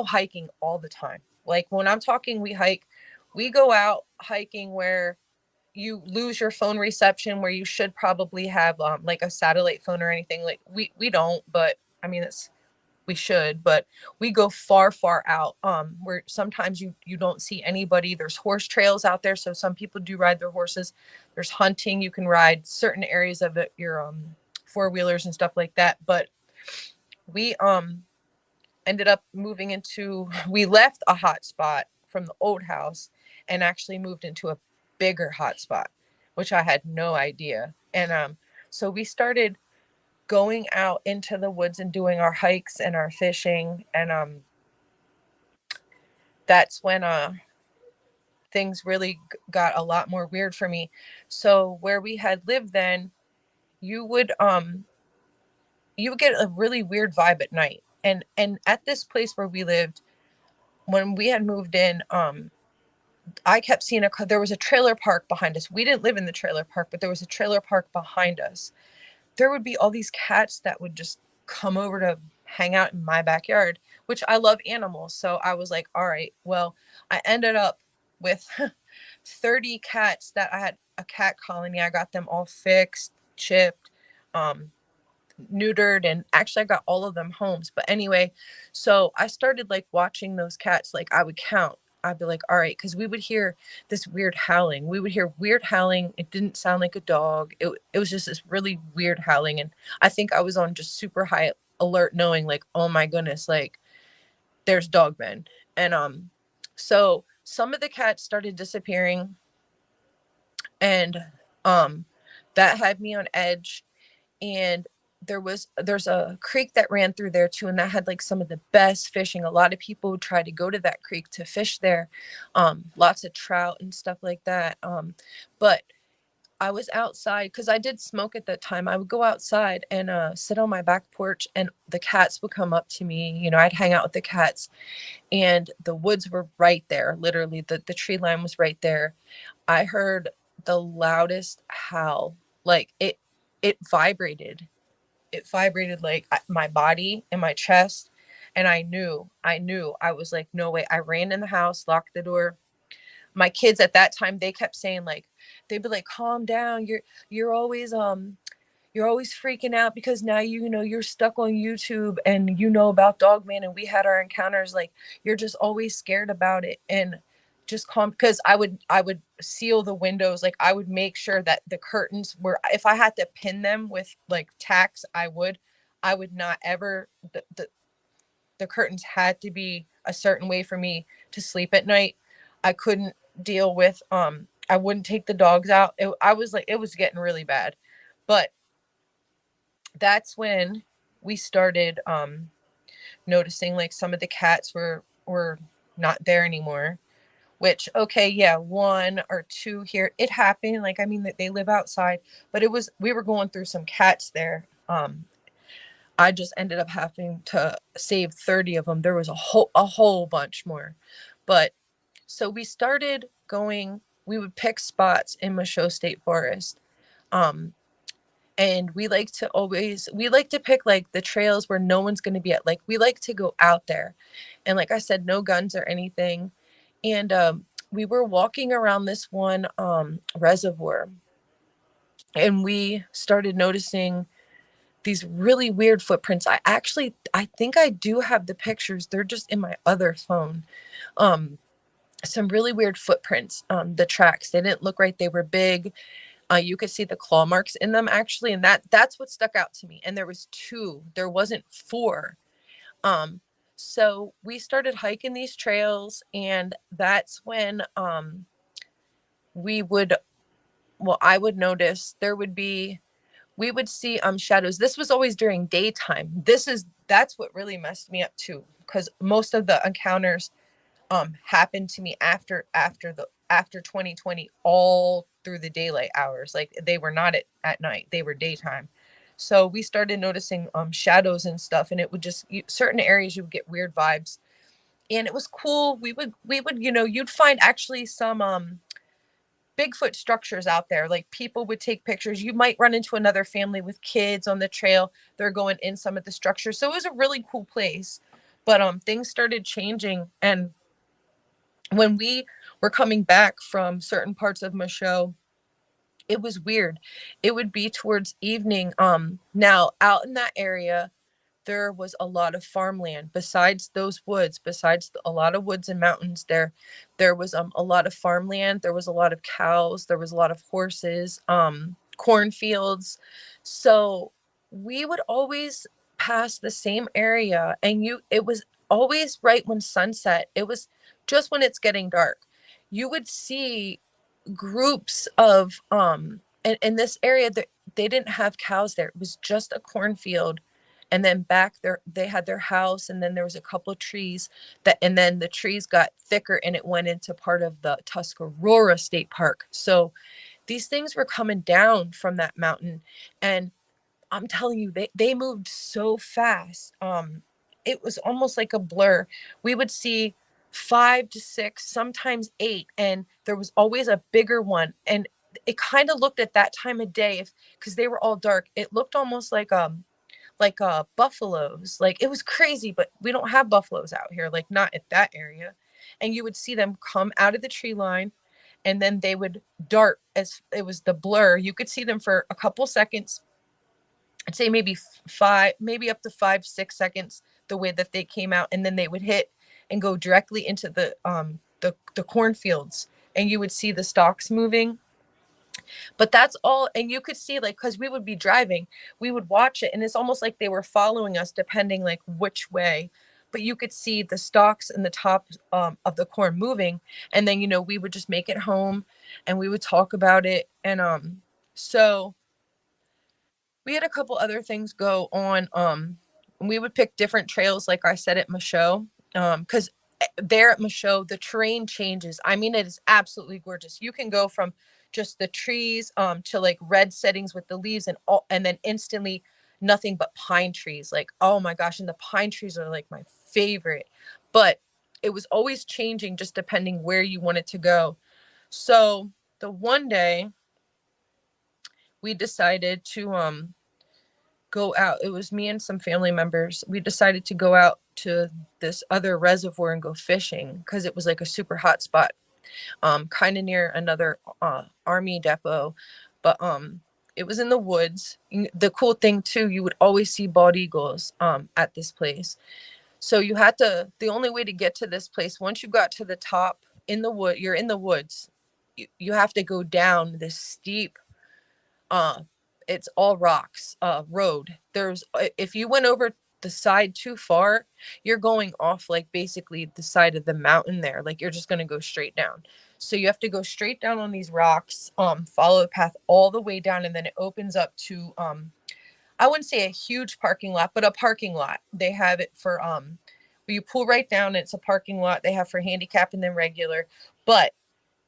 hiking all the time. Like when I'm talking we hike, we go out hiking where you lose your phone reception, where you should probably have like a satellite phone or anything. Like we don't, but I mean it's we should, but we go far out, where sometimes you don't see anybody. There's horse trails out there, so some people do ride their horses. There's hunting, you can ride certain areas of it, your four-wheelers and stuff like that. But we ended up moving into we left a hot spot from the old house and actually moved into a bigger hot spot, which I had no idea. And so we started going out into the woods and doing our hikes and our fishing. And that's when things really got a lot more weird for me. So where we had lived then, you would you would get a really weird vibe at night. And at this place where we lived, when we had moved in, I kept seeing there was a trailer park behind us. We didn't live in the trailer park, but there was a trailer park behind us. There would be all these cats that would just come over to hang out in my backyard, which I love animals. So I was like, all right, well, I ended up with 30 cats that I had a cat colony. I got them all fixed, chipped, neutered, and actually I got all of them homes. But anyway, so I started like watching those cats. Like I would count. I'd be like, all right, because we would hear this weird howling. We would hear weird howling. It didn't sound like a dog. It was just this really weird howling. And I think I was on just super high alert, knowing like, oh my goodness, like there's Dogman. And so some of the cats started disappearing, and that had me on edge. And there's a creek that ran through there too, and that had like some of the best fishing. A lot of people would try to go to that creek to fish there, lots of trout and stuff like that. But I was outside because I did smoke at that time. I would go outside and sit on my back porch, and the cats would come up to me. You know, I'd hang out with the cats, and the woods were right there. Literally, the tree line was right there. I heard the loudest howl. Like it vibrated. It vibrated like my body and my chest. And I knew. I was like, no way. I ran in the house, locked the door. My kids at that time, they kept saying, like, they'd be like, calm down. You're always freaking out because now you know you're stuck on YouTube and you know about Dogman and we had our encounters. Like you're just always scared about it. And just calm, because I would seal the windows. Like I would make sure that the curtains were, if I had to pin them with like tacks, I would not ever the curtains had to be a certain way for me to sleep at night. I couldn't deal with I wouldn't take the dogs out. I was like, it was getting really bad. But that's when we started noticing like some of the cats were not there anymore. Which, okay, yeah, one or two here, it happened. Like, I mean, that they live outside, but we were going through some cats there. I just ended up having to save 30 of them. There was a whole bunch more. But so we started going, we would pick spots in Michaud State Forest. Um, and we like to pick like the trails where no one's going to be at. Like we like to go out there. And like I said, no guns or anything. And we were walking around this one reservoir, and we started noticing these really weird footprints. I think I do have the pictures. They're just in my other phone. Some really weird footprints. The tracks, they didn't look right. They were big. You could see the claw marks in them actually, and that's what stuck out to me. And there was two. There wasn't four. So we started hiking these trails, and that's when we would well, I would notice we would see shadows. This was always during daytime. That's what really messed me up too, because most of the encounters happened to me after 2020, all through the daylight hours. Like they were not at night, they were daytime. So we started noticing shadows and stuff, and it would just certain areas you would get weird vibes. And it was cool. We would you'd find actually some Bigfoot structures out there. Like people would take pictures. You might run into another family with kids on the trail. They're going in some of the structures. So it was a really cool place. But things started changing. And when we were coming back from certain parts of Michaud, it was weird. It would be towards evening. Now out in that area, there was a lot of farmland besides those woods, besides a lot of woods and mountains. There was a lot of farmland. There was a lot of cows. There was a lot of horses, cornfields. So we would always pass the same area, and it was always right when sunset. It was just when it's getting dark. You would see groups of in this area that they didn't have cows there. It was just a cornfield, and then back there they had their house, and then there was a couple of trees that, and then the trees got thicker and it went into part of the Tuscarora State Park. So these things were coming down from that mountain, and I'm telling you, they moved so fast. It was almost like a blur. We would see 5 to 6, sometimes 8, and there was always a bigger one. And it kind of looked at that time of day, if because they were all dark, it looked almost like buffaloes. Like it was crazy, but we don't have buffaloes out here, like not at that area. And you would see them come out of the tree line, and then they would dart. As it was the blur, you could see them for a couple seconds. I'd say maybe 5, maybe up to 5, 6 seconds, the way that they came out, and then they would hit and go directly into the cornfields, and you would see the stalks moving. But that's all. And you could see, like, because we would be driving, we would watch it, and it's almost like they were following us depending like which way. But you could see the stalks and the top of the corn moving, and then we would just make it home, and we would talk about it. And so we had a couple other things go on. We would pick different trails, like I said, at Michaud, because there at Michaud the terrain changes. I mean, it is absolutely gorgeous. You can go from just the trees to like red settings with the leaves, and then instantly nothing but pine trees. Like, oh my gosh, and the pine trees are like my favorite. But it was always changing just depending where you wanted to go. So the one day we decided to go out. It was me and some family members. We decided to go out to this other reservoir and go fishing because it was like a super hot spot, kind of near another army depot. But it was in the woods. The cool thing too, you would always see bald eagles at this place. So the only way to get to this place, once you got to the top in the wood, you're in the woods. You have to go down this steep uh it's all rocks road. There's If you went over the side too far, you're going off like basically the side of the mountain there. Like you're just going to go straight down. So you have to go straight down on these rocks, follow the path all the way down, and then it opens up to I wouldn't say a huge parking lot, but a parking lot. They have it for where you pull right down, it's a parking lot. They have for handicap and then regular. But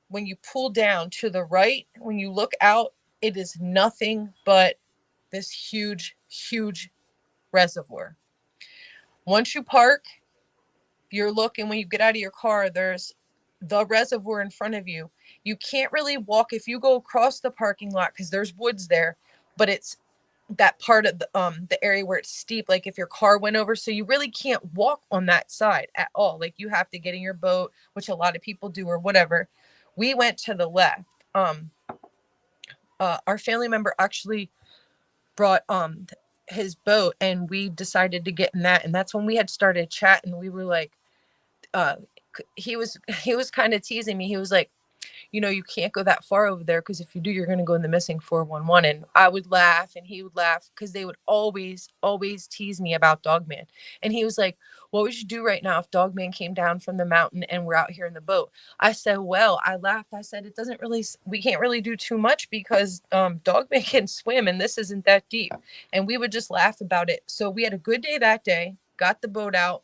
when you pull down to the right, when you look out, it is nothing but this huge, huge reservoir. Once you park, you're looking, when you get out of your car, there's the reservoir in front of you. You can't really walk if you go across the parking lot because there's woods there, but it's that part of the area where it's steep, like if your car went over, so you really can't walk on that side at all. Like you have to get in your boat, which a lot of people do, or whatever. We went to the left. Our family member actually brought his boat, and we decided to get in that, and that's when we had started chatting. We were like, uh he was kind of teasing me. He was like, you can't go that far over there because if you do, you're going to go in the missing 411. And I would laugh and he would laugh because they would always, always tease me about Dogman. And he was like, what would you do right now if Dogman came down from the mountain and we're out here in the boat? I said, well, I laughed. I said, we can't really do too much because Dogman can swim and this isn't that deep. And we would just laugh about it. So we had a good day that day, got the boat out,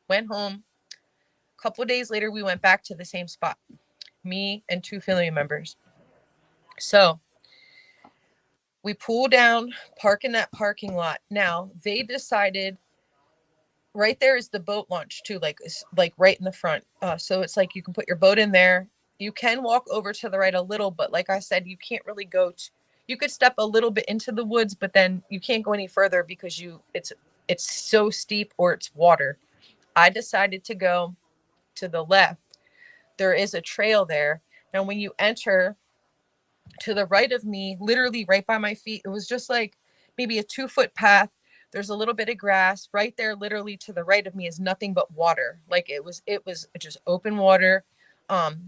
went home. A couple of days later, we went back to the same spot, me and 2 family members. So we pull down, park in that parking lot. Now they decided right there is the boat launch too, like right in the front. So it's like you can put your boat in there. You can walk over to the right a little, but like I said, you can't really you could step a little bit into the woods, but then you can't go any further because it's so steep or it's water. I decided to go to the left. There is a trail there. Now, when you enter, to the right of me, literally right by my feet, it was just like maybe a 2 foot path. There's a little bit of grass right there. Literally to the right of me is nothing but water. Like it was just open water.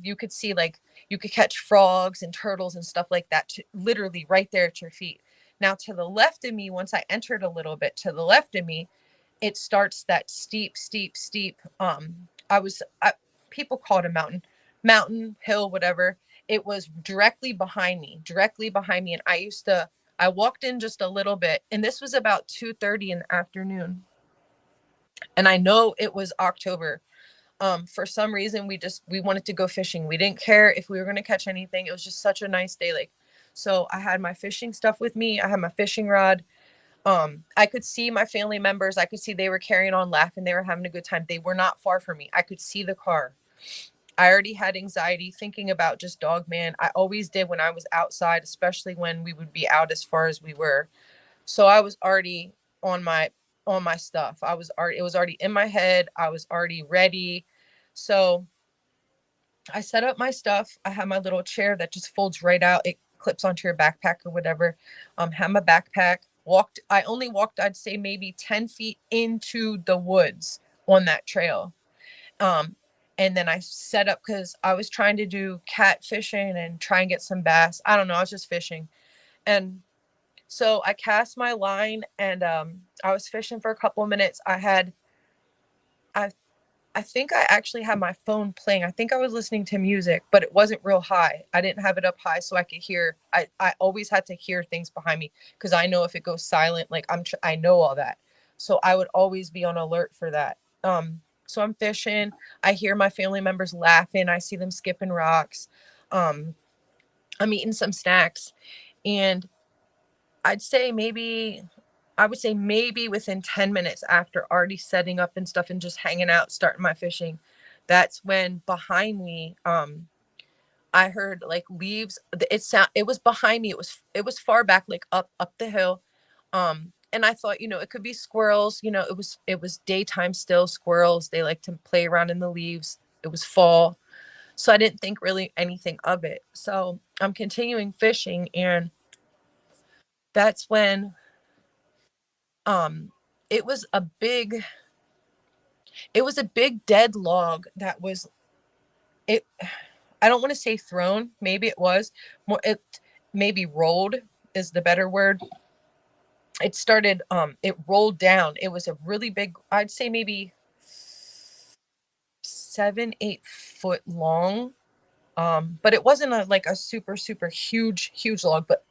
You could see, like, you could catch frogs and turtles and stuff like that, literally right there at your feet. Now, to the left of me, once I entered a little bit to the left of me, it starts that steep. People call it a mountain, hill, whatever. It was directly behind me. And I walked in just a little bit, and this was about 2:30 in the afternoon. And I know it was October. For some reason, we wanted to go fishing. We didn't care if we were going to catch anything. It was just such a nice day. Like, so I had my fishing stuff with me. I had my fishing rod. I could see my family members. I could see they were carrying on, laughing. They were having a good time. They were not far from me. I could see the car. I already had anxiety thinking about just Dogman. I always did when I was outside, especially when we would be out as far as we were. So I was already on my stuff. It was already in my head. I was already ready. So I set up my stuff. I have my little chair that just folds right out. It clips onto your backpack or whatever. Have my backpack. I only walked, I'd say maybe 10 feet into the woods on that trail. Um, and then I set up because I was trying to do cat fishing and try and get some bass. I don't know. I was just fishing. And so I cast my line, and I was fishing for a couple of minutes. I I think I actually had my phone playing. I think I was listening to music, but it wasn't real high. I didn't have it up high so I could hear. I always had to hear things behind me because I know if it goes silent, like I know all that. So I would always be on alert for that. So I'm fishing. I hear my family members laughing. I see them skipping rocks. Um, I'm eating some snacks, and I'd say maybe I would say maybe within 10 minutes after already setting up and stuff and just hanging out, starting my fishing, that's when behind me, I heard like leaves. It was behind me. It was far back, like up the hill. And I thought, it could be squirrels. It was daytime still. Squirrels, they like to play around in the leaves. It was fall. So I didn't think really anything of it. So I'm continuing fishing, and that's when um it was a big dead log that was it I don't want to say thrown, maybe it was more, it maybe rolled is the better word. It rolled down. It was a really big, I'd say maybe 7-8 foot long. But it wasn't like a super huge log, but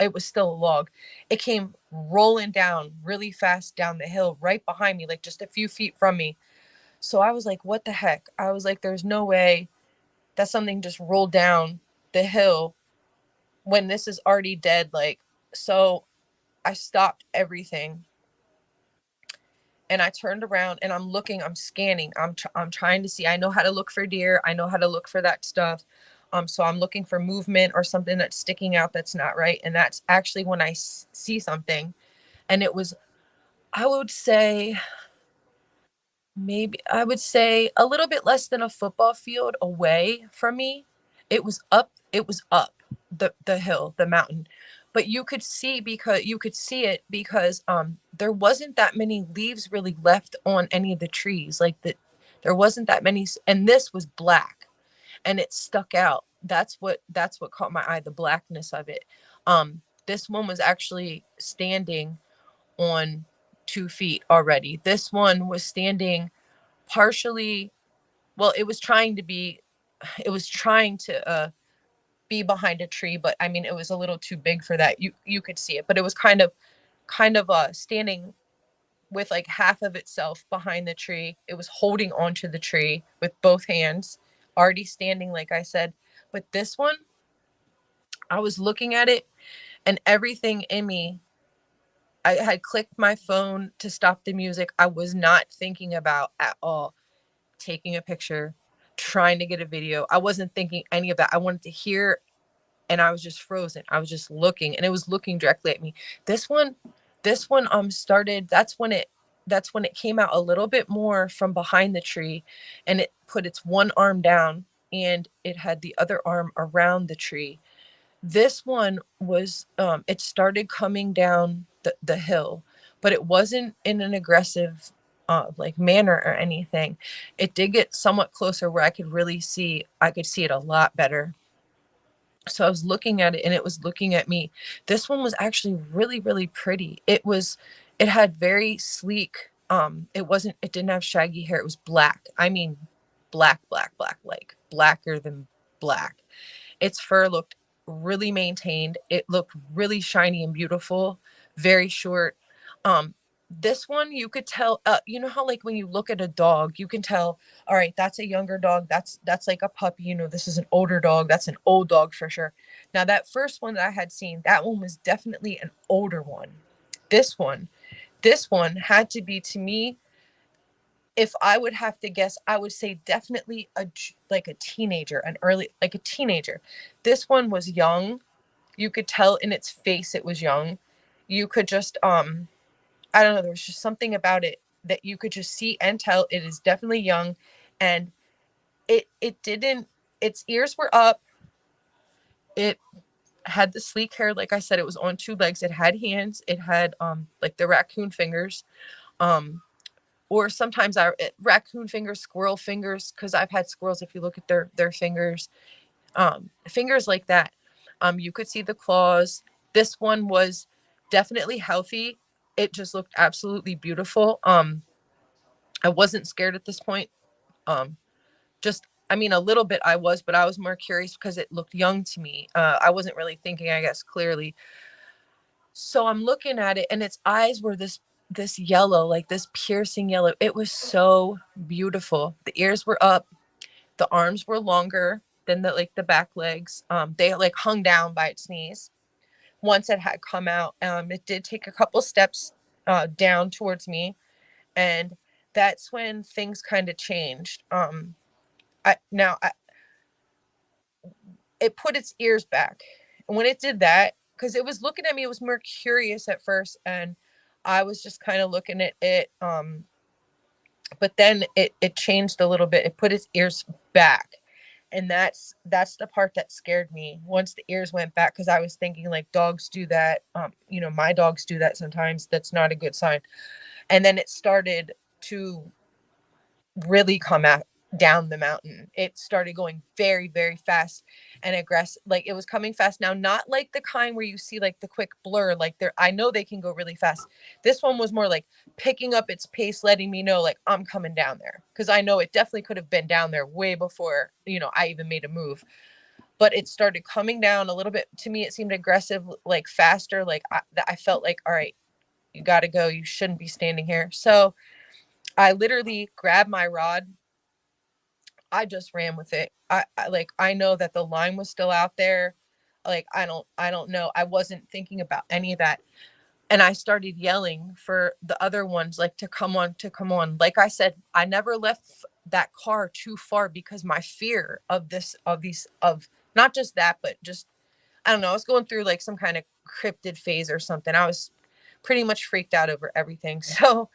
it was still a log. It came rolling down really fast down the hill right behind me, like just a few feet from me. So I was like, what the heck? I was like, there's no way that something just rolled down the hill when this is already dead. Like, so I stopped everything, and I turned around, and I'm looking, I'm scanning, I'm trying to see. I know how to look for deer. I know how to look for that stuff. So I'm looking for movement or something that's sticking out that's not right. And that's actually when I see something. And it was, I would say, maybe I would say a little bit less than a football field away from me. It was up the hill, the mountain. But you could see it because there wasn't that many leaves really left on any of the trees. There wasn't that many, and this was black, and it stuck out. That's what caught my eye, the blackness of it. This one was actually standing on 2 feet already. This one was standing partially, well, it was trying to be behind a tree, but I mean, it was a little too big for that. You could see it, but it was kind of standing with like half of itself behind the tree. It was holding onto the tree with both hands, already standing, like I said. But this one, I was looking at it, and everything in me, I had clicked my phone to stop the music. I was not thinking about at all taking a picture, trying to get a video. I wasn't thinking any of that. I wanted to hear, and I was just frozen. I was just looking, and it was looking directly at me. This one, started. That's when it came out a little bit more from behind the tree, and it put its one arm down, and it had the other arm around the tree. This one was, it started coming down the hill, but it wasn't in an aggressive like manner or anything. It did get somewhat closer where I could see it a lot better. So I was looking at it and it was looking at me. This one was actually really, really pretty. It had very sleek, it didn't have shaggy hair. It was black. I mean, black, black, black, like blacker than black. Its fur looked really maintained. It looked really shiny and beautiful, very short. Um, this one you could tell, you know how like when you look at a dog, you can tell, all right, that's a younger dog. That's like a puppy, this is an older dog. That's an old dog for sure. Now that first one that I had seen, that one was definitely an older one. This one, this one had to be, to me, if I would have to guess, I would say definitely like a teenager, an early, like a teenager. This one was young. You could tell in its face it was young. You could just, I don't know, there was just something about it that you could just see and tell it is definitely young. And it didn't, its ears were up. It had the sleek hair. Like I said, it was on two legs. It had hands. It had like the raccoon fingers. Or sometimes raccoon fingers, squirrel fingers, because I've had squirrels, if you look at their fingers, fingers like that. You could see the claws. This one was definitely healthy. It just looked absolutely beautiful. I wasn't scared at this point. Just, I mean, a little bit I was, but I was more curious because it looked young to me. I wasn't really thinking, I guess, clearly. So I'm looking at it, and its eyes were this yellow, like this piercing yellow. It was so beautiful. The ears were up, the arms were longer than the back legs. They like hung down by its knees. Once it had come out, it did take a couple steps down towards me, and that's when things kind of changed. It put its ears back, and when it did that, because it was looking at me, it was more curious at first, and I was just kind of looking at it. But then it changed a little bit. It put its ears back, and that's the part that scared me. Once the ears went back, because I was thinking like dogs do that. My dogs do that sometimes. That's not a good sign. And then it started to really come out down the mountain. It started going very, very fast and aggressive. Like it was coming fast now, not like the kind where you see like the quick blur. Like I know they can go really fast. This one was more like picking up its pace, letting me know like I'm coming down there, because I know it definitely could have been down there way before I even made a move. But it started coming down a little bit. To me, it seemed aggressive, like faster. Like I felt like, all right, you got to go. You shouldn't be standing here. So I literally grabbed my rod. I just ran with it. I know that the line was still out there. Like I don't know. I wasn't thinking about any of that. And I started yelling for the other ones like to come on, to come on. Like I said, I never left that car too far because my fear of not just that, but just, I don't know, I was going through like some kind of cryptid phase or something. I was pretty much freaked out over everything. So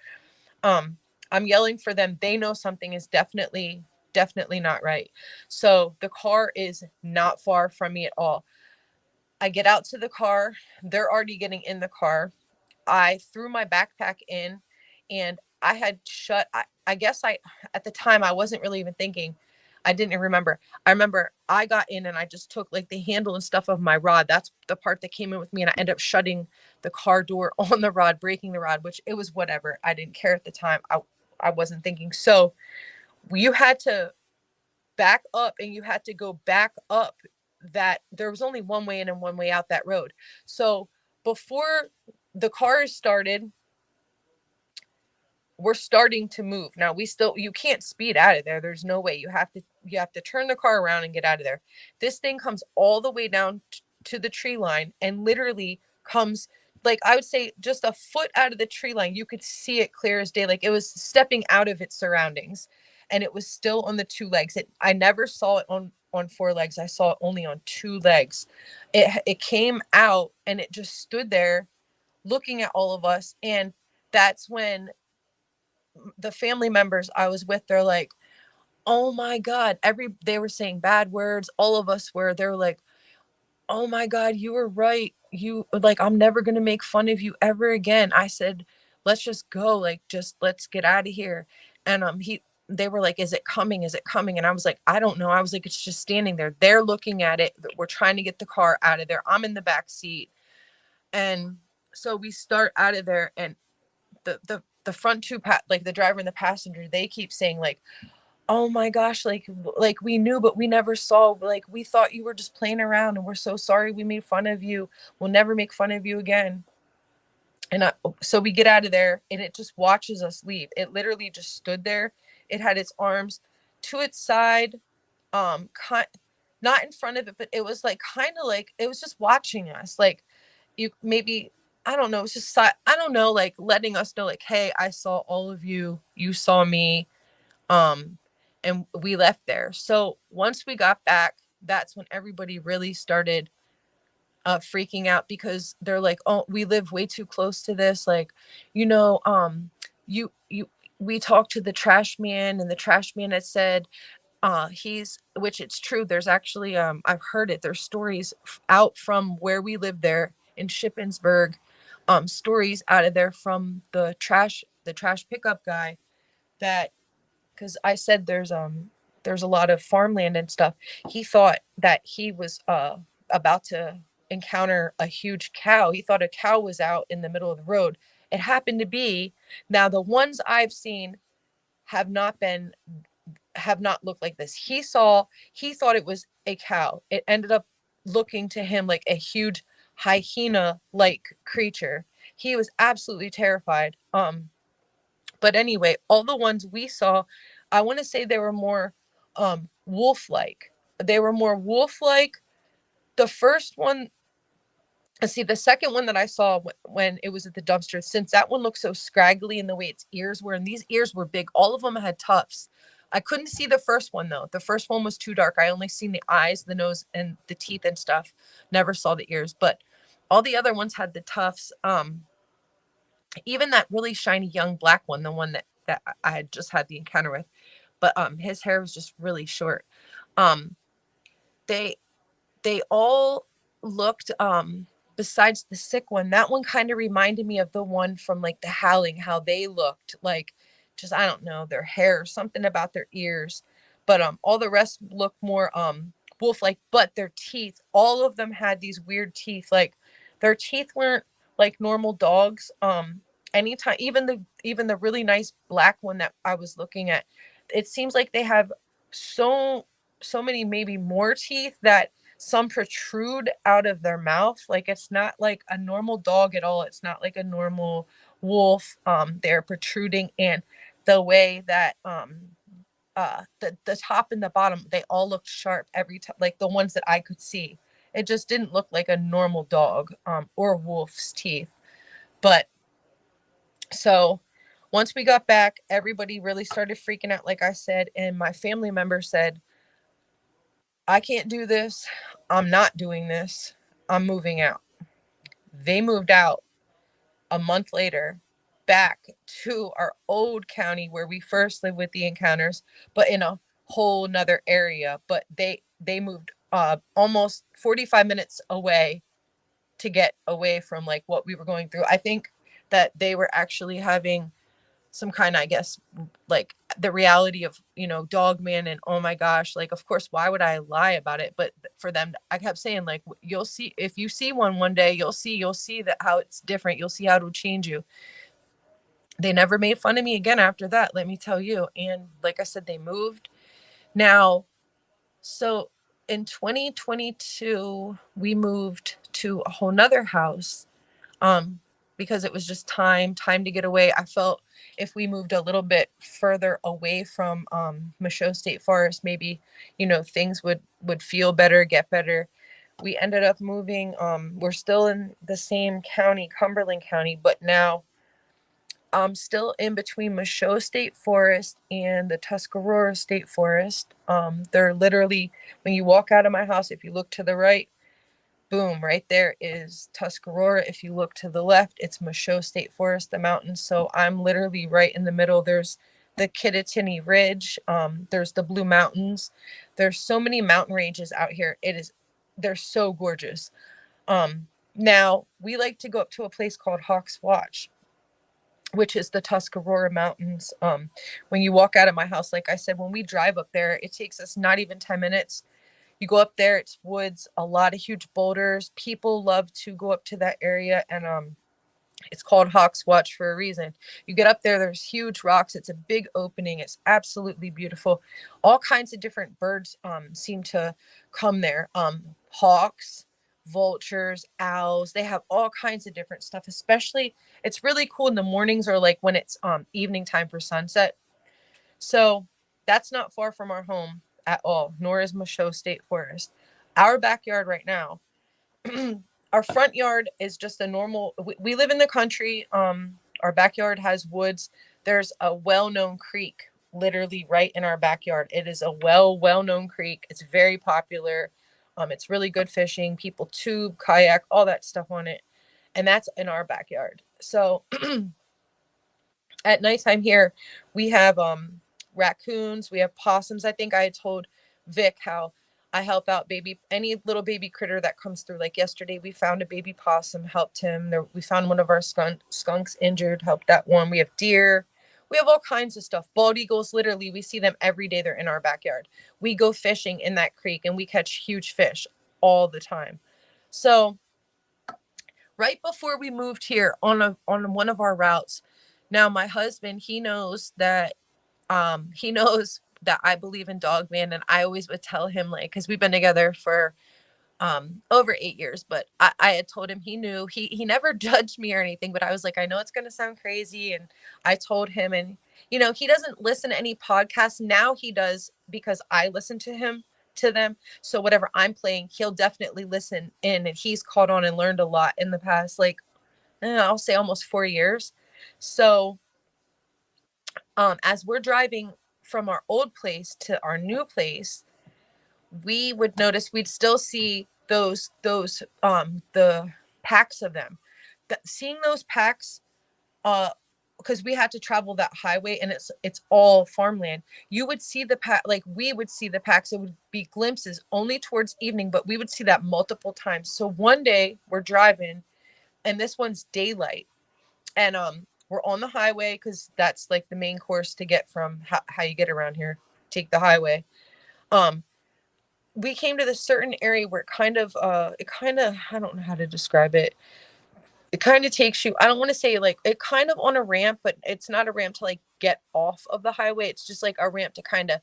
um I'm yelling for them. They know something is definitely not right. So the car is not far from me at all. I get out to the car. They're already getting in the car. I threw my backpack in, and I had shut, I guess at the time I wasn't really even thinking. I didn't even remember. I remember I got in and I just took like the handle and stuff of my rod. That's the part that came in with me. And I ended up shutting the car door on the rod, breaking the rod, which it was whatever. I didn't care at the time. I wasn't thinking. So you had to back up, and you had to go back up, that there was only one way in and one way out that road. So before the cars started, we're starting to move. Now you can't speed out of there. There's no way. You have to turn the car around and get out of there. This thing comes all the way down to the tree line, and literally comes, like, I would say just a foot out of the tree line. You could see it clear as day. Like it was stepping out of its surroundings. and it was still on the two legs. I never saw it on four legs. I saw it only on two legs. It came out and it just stood there looking at all of us. And that's when the family members I was with, they're like, oh my God. They were saying bad words. All of us were. They were like, oh my God, you were right. You like, I'm never gonna make fun of you ever again. I said, let's just go. Like, just let's get out of here. And they were like, is it coming? Is it coming? And I was like, I don't know. I was like, it's just standing there. They're looking at it. We're trying to get the car out of there. I'm in the back seat. And so we start out of there, and the front two like the driver and the passenger, they keep saying like, oh my gosh, like we knew but we never saw, like we thought you were just playing around, and we're so sorry we made fun of you. We'll never make fun of you again. And so we get out of there, and it just watches us leave. It literally just stood there. It had its arms to its side, not in front of it, but it was like kind of like it was just watching us, like you maybe, I don't know, it's just I don't know, like letting us know like, hey, I saw all of you, you saw me. um and we left there. So once we got back, that's when everybody really started freaking out, because they're like, oh, we live way too close to this, like, you know, you we talked to the trash man, and the trash man had said he's, which it's true, there's actually I've heard it, there's stories out from where we live there in Shippensburg, stories out of there from the trash pickup guy, that, because I said there's a lot of farmland and stuff. He thought that he was about to encounter a huge cow. He thought a cow was out in the middle of the road. It happened to be, now the ones I've seen have not looked like this. He thought it was a cow. It ended up looking to him like a huge hyena like creature. He was absolutely terrified. But anyway, all the ones we saw, I want to say they were more wolf-like. They were more wolf-like. The first one, see, the second one that I saw when it was at the dumpster, since that one looked so scraggly in the way its ears were, and these ears were big, all of them had tufts. I couldn't see the first one though. The first one was too dark. I only seen the eyes, the nose, and the teeth and stuff. Never saw the ears, but all the other ones had the tufts. Even that really shiny young black one, the one that I had just had the encounter with, but his hair was just really short. Um they they all looked, besides the sick one, that one kind of reminded me of the one from like the Howling, how they looked like, just, I don't know, their hair, something about their ears. But all the rest looked more wolf like, but their teeth, all of them had these weird teeth, like their teeth weren't like normal dogs. Anytime, even the really nice black one that I was looking at, it seems like they have so many, maybe more teeth, that some protrude out of their mouth. Like, it's not like a normal dog at all. It's not like a normal wolf. They're protruding, and the way that the top and the bottom, they all looked sharp every time, like the ones that I could see. It just didn't look like a normal dog or wolf's teeth. But so once we got back, everybody really started freaking out, like I said, and my family member said, I can't do this. I'm not doing this. I'm moving out. They moved out a month later, back to our old county where we first lived with the encounters, but in a whole nother area. But they moved almost 45 minutes away to get away from like what we were going through. I think that they were actually having some kind of, I guess, like the reality of, Dogman, and oh my gosh, like, of course, why would I lie about it? But for them, I kept saying, like, you'll see, if you see one day, you'll see that how it's different. You'll see how it will change you. They never made fun of me again after that, let me tell you. And like I said, they moved. Now, so in 2022, we moved to a whole nother house, because it was just time to get away. I felt if we moved a little bit further away from Michaud State Forest, maybe, things would feel better, get better. We ended up moving. We're still in the same county, Cumberland County, but now still in between Michoud State Forest and the Tuscarora State Forest. They're literally, when you walk out of my house, if you look to the right, boom, right there is Tuscarora. If you look to the left, it's Michoud State Forest, the mountains. So I'm literally right in the middle. There's the Kittatinny Ridge. There's the Blue Mountains. There's so many mountain ranges out here. They're so gorgeous. Now we like to go up to a place called Hawks Watch, which is the Tuscarora Mountains. When you walk out of my house, like I said, when we drive up there, it takes us not even 10 minutes. You go up there, it's woods, a lot of huge boulders. People love to go up to that area, and it's called Hawks Watch for a reason. You get up there, there's huge rocks. It's a big opening. It's absolutely beautiful. All kinds of different birds seem to come there. Hawks, vultures, owls. They have all kinds of different stuff. Especially, it's really cool in the mornings or like when it's evening time for sunset. So that's not far from our home at all, nor is Michoud State Forest. Our backyard right now, our front yard is just a normal, we live in the country. Our backyard has woods. There's a well-known creek literally right in our backyard. It is a well-known creek. It's very popular. It's really good fishing. People tube, kayak, all that stuff on it. And that's in our backyard. So at nighttime here, we have raccoons, we have possums. I think I had told Vic how I help out any little baby critter that comes through. Like yesterday, we found a baby possum, helped him. We found one of our skunks injured, helped that one. We have deer. We have all kinds of stuff. Bald eagles, literally, we see them every day. They're in our backyard. We go fishing in that creek and we catch huge fish all the time. So right before we moved here on one of our routes, now my husband, he knows that I believe in Dogman, and I always would tell him, like, because we've been together for over 8 years, but I had told him, he knew, he never judged me or anything, but I was like, I know it's gonna sound crazy, and I told him, and he doesn't listen to any podcasts now. He does, because I listen to them. So whatever I'm playing, he'll definitely listen in, and he's caught on and learned a lot in the past, like, I'll say almost 4 years. So as we're driving from our old place to our new place, we would notice we'd still see those the packs of them. Seeing those packs, because we had to travel that highway and it's all farmland. You would see the pack, like we would see the packs. It would be glimpses only towards evening, but we would see that multiple times. So one day we're driving, and this one's daylight, and we're on the highway because that's like the main course to get from how you get around here. Take the highway. We came to this certain area where it kind of, I don't know how to describe it. It kind of takes you, I don't want to say like it kind of on a ramp, but it's not a ramp to like get off of the highway. It's just like a ramp to kind of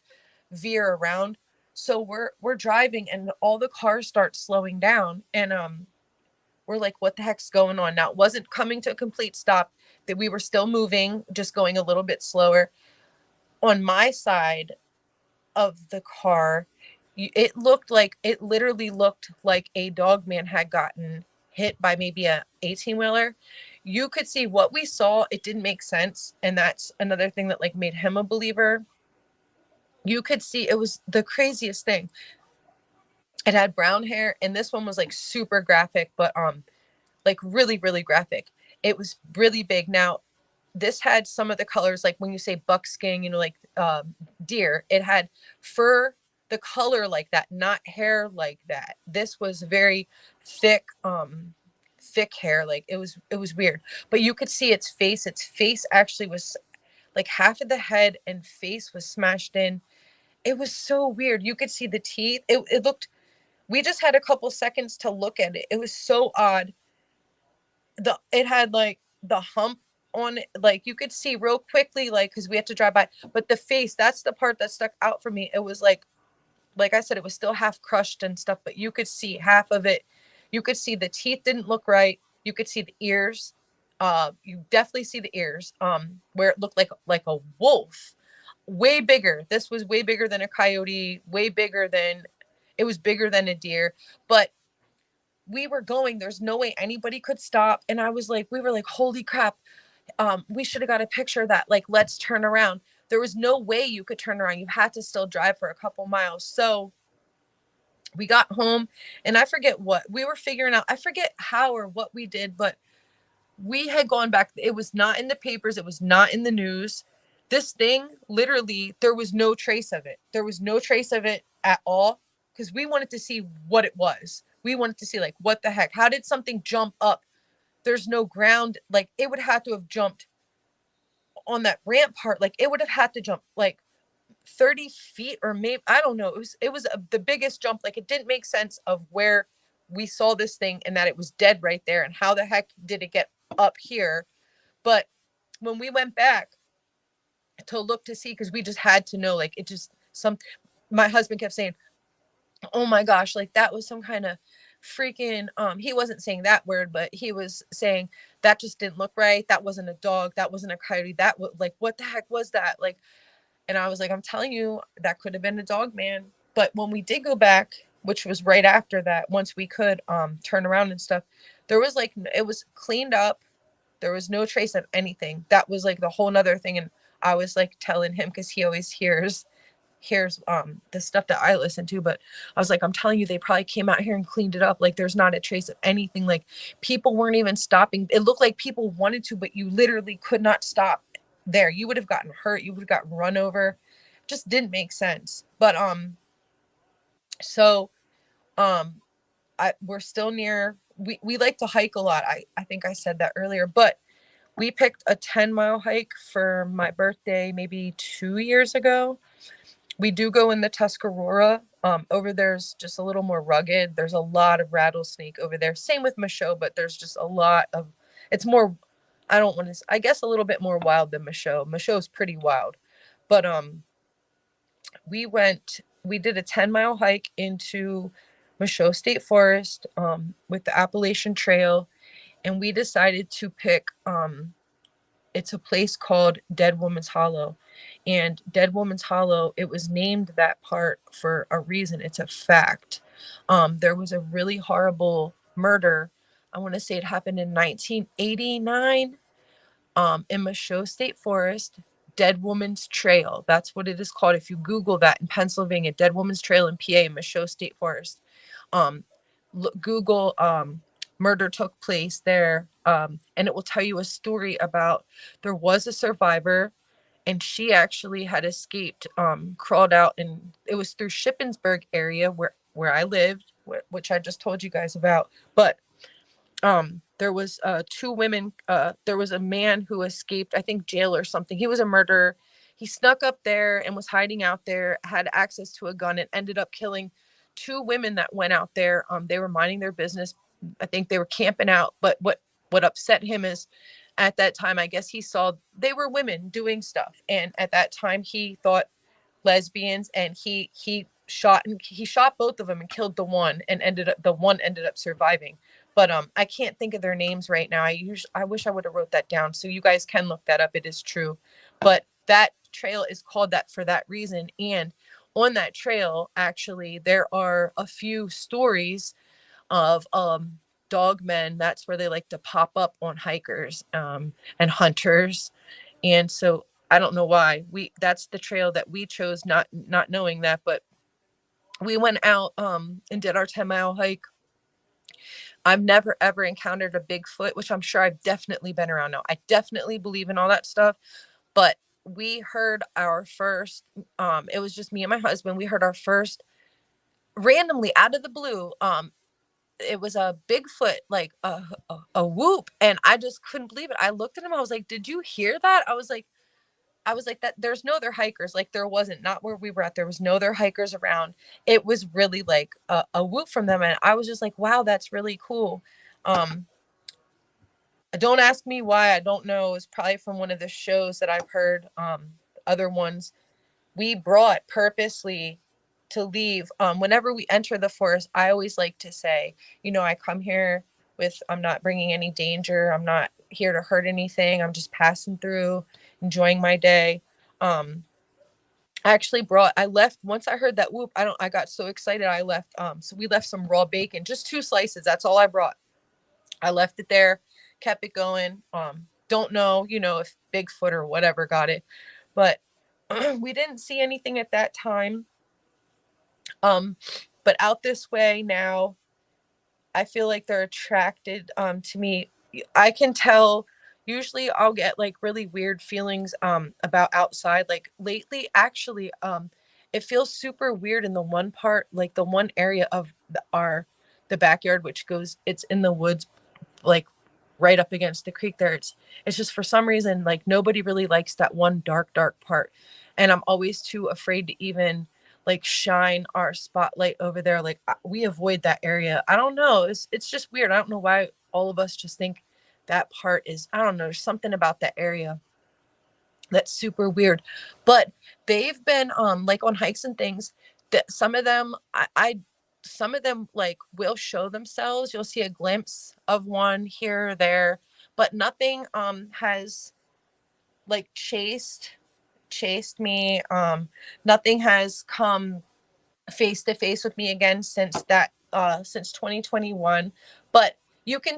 veer around. So we're driving and all the cars start slowing down, and we're like, what the heck's going on? Now it wasn't coming to a complete stop, that we were still moving, just going a little bit slower. On my side of the car, it literally looked like a dog man had gotten hit by maybe a 18-wheeler. You could see what we saw. It didn't make sense. And that's another thing that like made him a believer. You could see, it was the craziest thing. It had brown hair, and this one was like super graphic, but like really, really graphic. It was really big. Now, this had some of the colors, like when you say buckskin, like deer, it had fur, the color like that, not hair like that. This was very thick, thick hair. Like it was weird, but you could see its face. Its face actually was like half of the head and face was smashed in. It was so weird. You could see the teeth. It looked, we just had a couple seconds to look at it. It was so odd. It had like the hump on it, like you could see real quickly, like because we had to drive by, but the face, that's the part that stuck out for me. It was like I said, it was still half crushed and stuff, but you could see half of it. You could see the teeth didn't look right. You could see the ears. You definitely see the ears, where it looked like a wolf, way bigger. This was way bigger than a coyote, way bigger than, it was bigger than a deer. But we were going, there's no way anybody could stop. And we were like, holy crap. We should have got a picture of that. Like, let's turn around. There was no way you could turn around. You had to still drive for a couple miles. So we got home, and I forget what we were figuring out. I forget how or what we did, but we had gone back. It was not in the papers. It was not in the news. This thing, literally, there was no trace of it. There was no trace of it at all, because we wanted to see what it was. We wanted to see, like, what the heck? How did something jump up? There's no ground. Like, it would have to have jumped on that ramp part. Like, it would have had to jump like 30 feet, or maybe, I don't know. It was the biggest jump. Like, it didn't make sense of where we saw this thing and that it was dead right there, and how the heck did it get up here. But when we went back to look to see, because we just had to know, like, it just, some, my husband kept saying, oh my gosh, like, that was some kind of freaking, he wasn't saying that word, but he was saying that just didn't look right. That wasn't a dog. That wasn't a coyote. That was like, what the heck was that? Like, and I was like, I'm telling you, that could have been a dog, man. But when we did go back, which was right after that, once we could turn around and stuff, there was like, it was cleaned up. There was no trace of anything. That was like the whole nother thing. And I was like telling him, because he always hears the stuff that I listen to, but I was like, I'm telling you, they probably came out here and cleaned it up. Like, there's not a trace of anything. Like, people weren't even stopping. It looked like people wanted to, but you literally could not stop there. You would have gotten hurt. You would have gotten run over. Just didn't make sense. But so we're still near, we like to hike a lot. I think I said that earlier, but we picked a 10-mile hike for my birthday maybe 2 years ago. We do go in the Tuscarora. Over there's just a little more rugged. There's a lot of rattlesnake over there. Same with Michaud, but there's just a lot of, it's more, I don't want to, I guess a little bit more wild than Michaud. Michaud's pretty wild. But we did a 10-mile hike into Michaud State Forest with the Appalachian Trail. And we decided to pick, it's a place called Dead Woman's Hollow. And Dead Woman's Hollow, it was named that part for a reason. It's a fact. There was a really horrible murder. I want to say it happened in 1989 in Michaud State Forest. Dead Woman's Trail. That's what it is called. If you Google that in Pennsylvania, Dead Woman's Trail in PA, Michaud State Forest. Um, Google murder took place there, and it will tell you a story about, there was a survivor, and she actually had escaped, crawled out, and it was through Shippensburg area where I lived, which I just told you guys about. But there was two women. There was a man who escaped, I think, jail or something. He was a murderer. He snuck up there and was hiding out there, had access to a gun, and ended up killing two women that went out there. They were minding their business. I think they were camping out. But what upset him is, at that time, I guess he saw they were women doing stuff, and at that time he thought lesbians, and he shot both of them and killed the one, and the one ended up surviving. But I can't think of their names right now. I wish I would have wrote that down, so you guys can look that up. It is true. But that trail is called that for that reason. And on that trail, actually, there are a few stories of dogmen. That's where they like to pop up on hikers and hunters. And so I don't know why that's the trail that we chose, not knowing that. But we went out and did our 10-mile hike. I've never ever encountered a Bigfoot, which I'm sure I've definitely been around now. I definitely believe in all that stuff. But we heard our first, it was just me and my husband. We heard our first, randomly out of the blue, it was a Bigfoot, like a whoop. And I just couldn't believe it. I looked at him. I was like, did you hear that? I was like, that there's no other hikers. Like, there wasn't, not where we were at. There was no other hikers around. It was really like a whoop from them. And I was just like, wow, that's really cool. Don't ask me why. I don't know. It's probably from one of the shows that I've heard. Other ones we brought purposely to leave. Whenever we enter the forest, I always like to say, I come here with, I'm not bringing any danger. I'm not here to hurt anything. I'm just passing through, enjoying my day. I left once I heard that whoop. I got so excited. I left. So we left some raw bacon, just 2 slices. That's all I brought. I left it there, kept it going. don't know, if Bigfoot or whatever got it, but we didn't see anything at that time. But out this way now, I feel like they're attracted to me. I can tell. Usually I'll get like really weird feelings about outside. Like lately actually it feels super weird in the one part, like the one area of the backyard, which goes, it's in the woods, like right up against the creek there. It's just for some reason like nobody really likes that one dark part, and I'm always too afraid to even like shine our spotlight over there. Like we avoid that area. I don't know, it's just weird. I don't know why all of us just think that part is, I don't know, there's something about that area that's super weird. But they've been like on hikes and things, that some of them I some of them like will show themselves. You'll see a glimpse of one here or there, but nothing has like chased me. Nothing has come face to face with me again since 2021. But you can,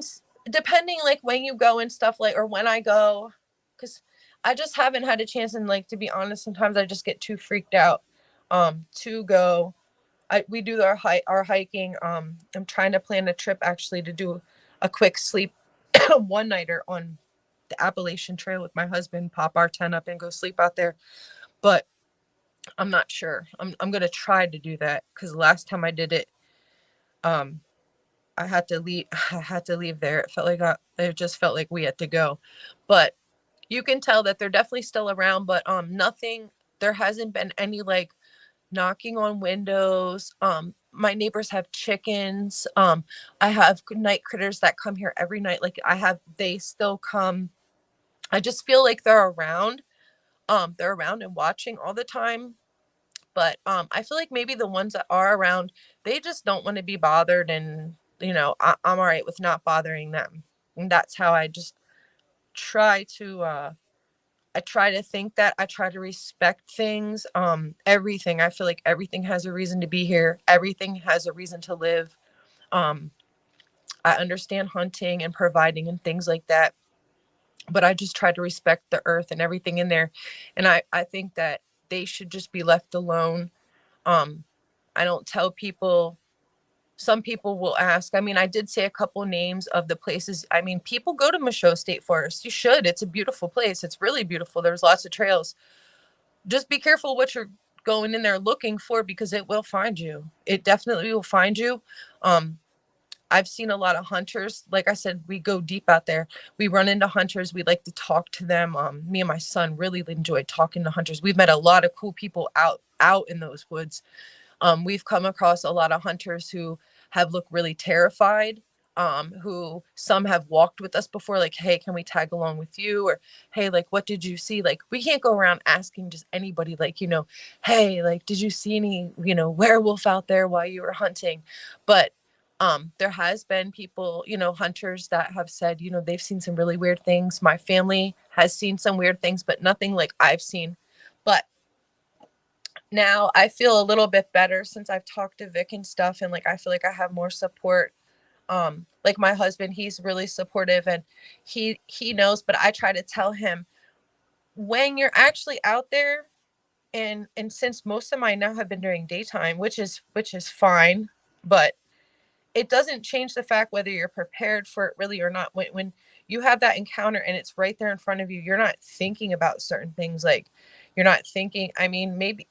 depending like when you go and stuff, like, or when I go, because I just haven't had a chance. And like, to be honest, sometimes I just get too freaked out to go. We do our hiking. I'm trying to plan a trip actually to do a quick sleep one nighter on the Appalachian Trail with my husband, pop our tent up and go sleep out there. But I'm not sure. I'm gonna try to do that, because the last time I did it, um, I had to leave. I had to leave there. It just felt like we had to go. But you can tell that they're definitely still around. But nothing. There hasn't been any like knocking on windows. My neighbors have chickens. I have night critters that come here every night. Like they still come. I just feel like they're around. They're around and watching all the time. But I feel like maybe the ones that are around, they just don't want to be bothered, and I'm all right with not bothering them. And that's how I just try to I try to think, that I try to respect things. Everything, I feel like everything has a reason to be here, everything has a reason to live. um I understand hunting and providing and things like that, but I just try to respect the earth and everything in there. And I think that they should just be left alone. um I don't tell people. Some people will ask. I mean, I did say a couple names of the places. I mean, people go to Michaud State Forest. You should. It's a beautiful place. It's really beautiful. There's lots of trails. Just be careful what you're going in there looking for, because it will find you. It definitely will find you. Um, I've seen a lot of hunters. Like I said, we go deep out there. We run into hunters. We like to talk to them. Me and my son really enjoy talking to hunters. We've met a lot of cool people out in those woods. We've come across a lot of hunters who have looked really terrified. Who some have walked with us before, like, hey, can we tag along with you? Or, hey, like, what did you see? Like, we can't go around asking just anybody, like, hey, like, did you see any, werewolf out there while you were hunting? But there has been people, hunters that have said, they've seen some really weird things. My family has seen some weird things, but nothing like I've seen. But now I feel a little bit better since I've talked to Vic and stuff, and like I feel like I have more support. Like my husband, he's really supportive, and he knows, but I try to tell him, when you're actually out there, and since most of mine now have been during daytime, which is fine, but it doesn't change the fact whether you're prepared for it really or not. When you have that encounter and it's right there in front of you, you're not thinking about certain things. Like, you're not thinking, I mean, maybe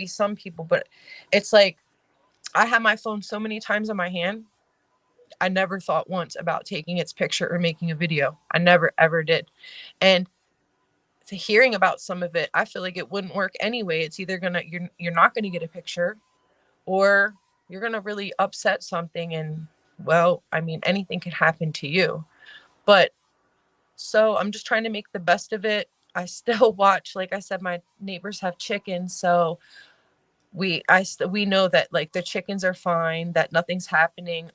some people, but it's like, I have my phone so many times in my hand, I never thought once about taking its picture or making a video. I never ever did. And hearing about some of it, I feel like it wouldn't work anyway. It's either you're not gonna get a picture, or you're going to really upset something. And, well, I mean, anything could happen to you. But so I'm just trying to make the best of it. I still watch, like I said, my neighbors have chickens, so we know that like the chickens are fine, that nothing's happening.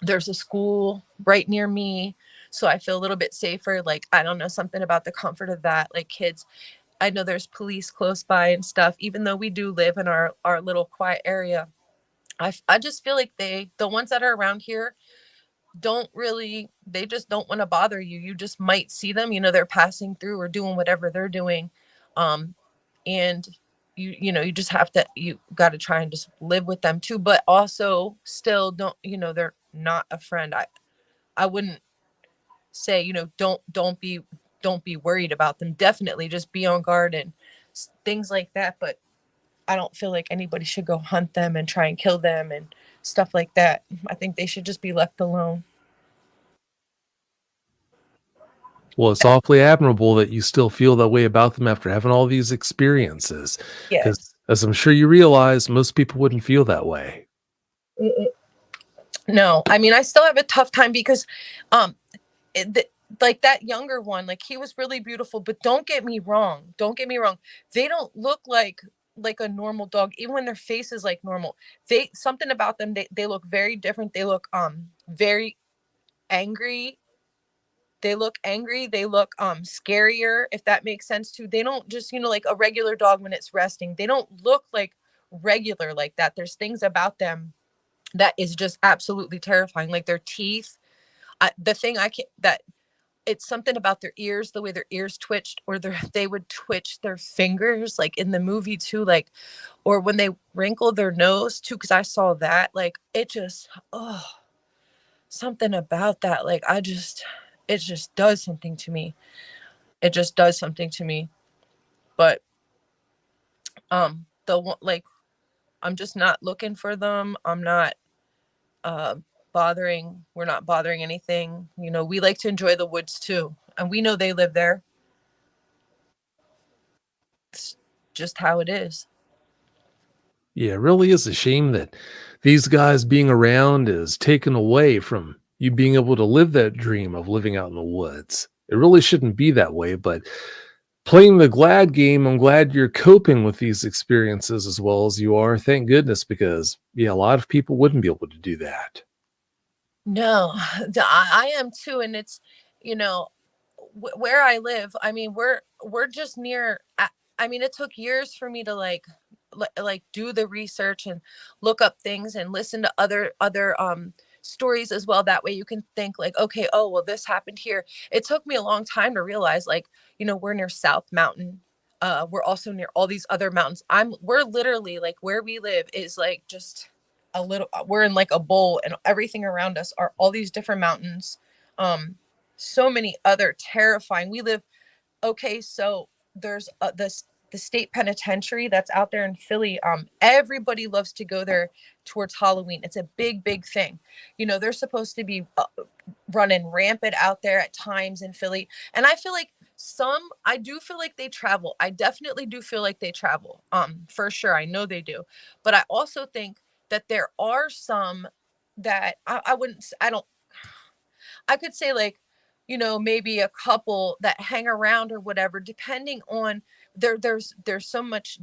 There's a school right near me, so I feel a little bit safer. Like, I don't know, something about the comfort of that. Like, kids, I know there's police close by and stuff, even though we do live in our little quiet area. I just feel like the ones that are around here, they just don't want to bother you. You just might see them, they're passing through or doing whatever they're doing. Um, and you just you got to try and just live with them too, but also still don't, they're not a friend. I wouldn't say, don't be worried about them. Definitely just be on guard and things like that. But I don't feel like anybody should go hunt them and try and kill them and stuff like that. I think they should just be left alone. Well, it's awfully admirable that you still feel that way about them after having all these experiences. Because, Yes. as I'm sure you realize, most people wouldn't feel that way. No, I mean, I still have a tough time because, um, like that younger one, like he was really beautiful, but don't get me wrong. Don't get me wrong. They don't look like a normal dog, even when their face is like normal. Something about them, they look very different. They look very angry. They look angry. They look scarier, if that makes sense too. They don't just, like a regular dog when it's resting. They don't look like regular like that. There's things about them that is just absolutely terrifying, like their teeth. The thing I can that It's something about their ears, the way their ears twitched, or they would twitch their fingers, like in the movie too, like, or when they wrinkle their nose too, because I saw that, like, it just, oh, something about that, like, it just does something to me. It just does something to me. But the one, like, I'm just not looking for them. I'm not uh bothering. We're not bothering anything. We like to enjoy the woods too, and we know they live there. It's just how it is. Yeah, it really is a shame that these guys being around is taken away from you being able to live that dream of living out in the woods. It really shouldn't be that way, but playing the glad game, I'm glad you're coping with these experiences as well as you are. Thank goodness, because yeah, a lot of people wouldn't be able to do that. No, I am too, and it's, you know, where I live. I mean, we're just near. I mean, it took years for me to like do the research and look up things and listen to other stories as well. That way, you can think like, okay, oh well, this happened here. It took me a long time to realize, like, we're near South Mountain. We're also near all these other mountains. We're literally like where we live is like just a little. We're in like a bowl, and everything around us are all these different mountains. So many other terrifying. We live Okay, so there's the state penitentiary that's out there in Philly. Everybody loves to go there towards Halloween. It's a big thing. They're supposed to be running rampant out there at times in Philly, and I feel like I do feel like they travel. I definitely do feel like they travel. For sure, I know they do, but I also think that there are some that I wouldn't. I don't. I could say like, maybe a couple that hang around or whatever, depending on there's so much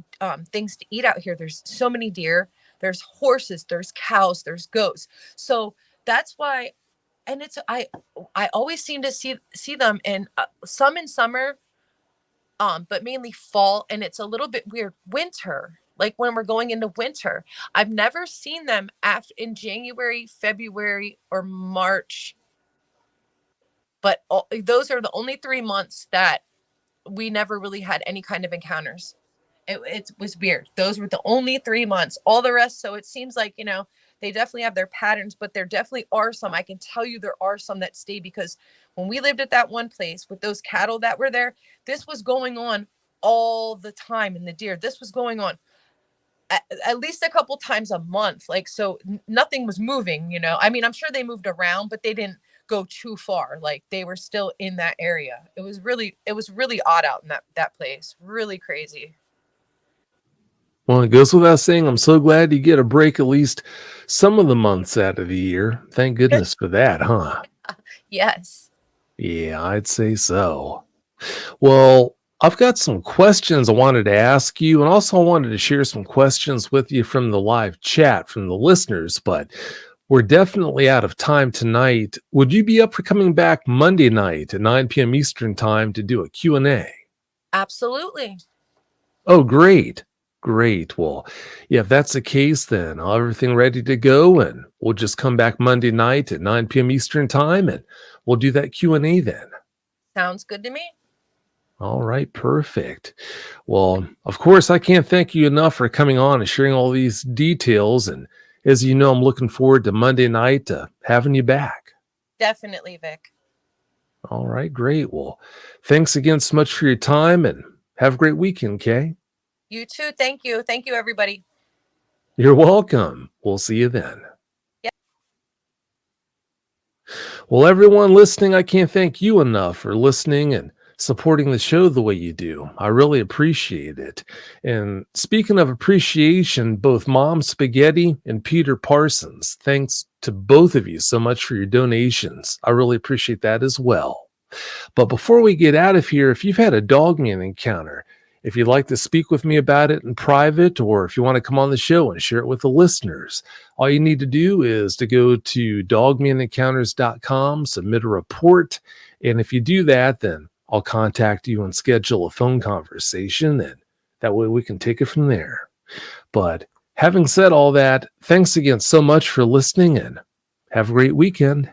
things to eat out here. There's so many deer, there's horses, there's cows, there's goats. So that's why, and I always seem to see them in some in summer, but mainly fall, and it's a little bit weird winter. Like when we're going into winter, I've never seen them after in January, February, or March, but those are the only 3 months that we never really had any kind of encounters. It was weird. Those were the only 3 months. All the rest, so it seems like, they definitely have their patterns, but there definitely are some. I can tell you there are some that stay, because when we lived at that one place with those cattle that were there, this was going on all the time. In the deer, this was going on at least a couple times a month. Like, so nothing was moving. I mean, I'm sure they moved around, but they didn't go too far. Like, they were still in that area. It was really odd out in that place. Really crazy. Well, it goes without saying, I'm so glad you get a break at least some of the months out of the year. Thank goodness for that, huh? Yes. Yeah, I'd say so. Well, I've got some questions I wanted to ask you, and also I wanted to share some questions with you from the live chat from the listeners, but we're definitely out of time tonight. Would you be up for coming back Monday night at 9 p.m. Eastern time to do a Q&A? Absolutely. Oh, great. Great. Well, yeah, if that's the case, then I'll have everything ready to go, and we'll just come back Monday night at 9 p.m. Eastern time, and we'll do that Q&A then. Sounds good to me. All right, perfect. Well, of course, I can't thank you enough for coming on and sharing all these details. And as you know, I'm looking forward to Monday night having you back. Definitely, Vic. All right, great. Well, thanks again so much for your time and have a great weekend, Kay. You too. Thank you. Thank you, everybody. You're welcome. We'll see you then. Yep. Well, everyone listening, I can't thank you enough for listening and supporting the show the way you do. I really appreciate it. And speaking of appreciation, both Mom Spaghetti and Peter Parsons, thanks to both of you so much for your donations. I really appreciate that as well. But before we get out of here, if you've had a Dogman encounter, if you'd like to speak with me about it in private, or if you want to come on the show and share it with the listeners, all you need to do is to go to dogmanencounters.com, submit a report. And if you do that, then I'll contact you and schedule a phone conversation. And that way we can take it from there. But having said all that, thanks again so much for listening and have a great weekend.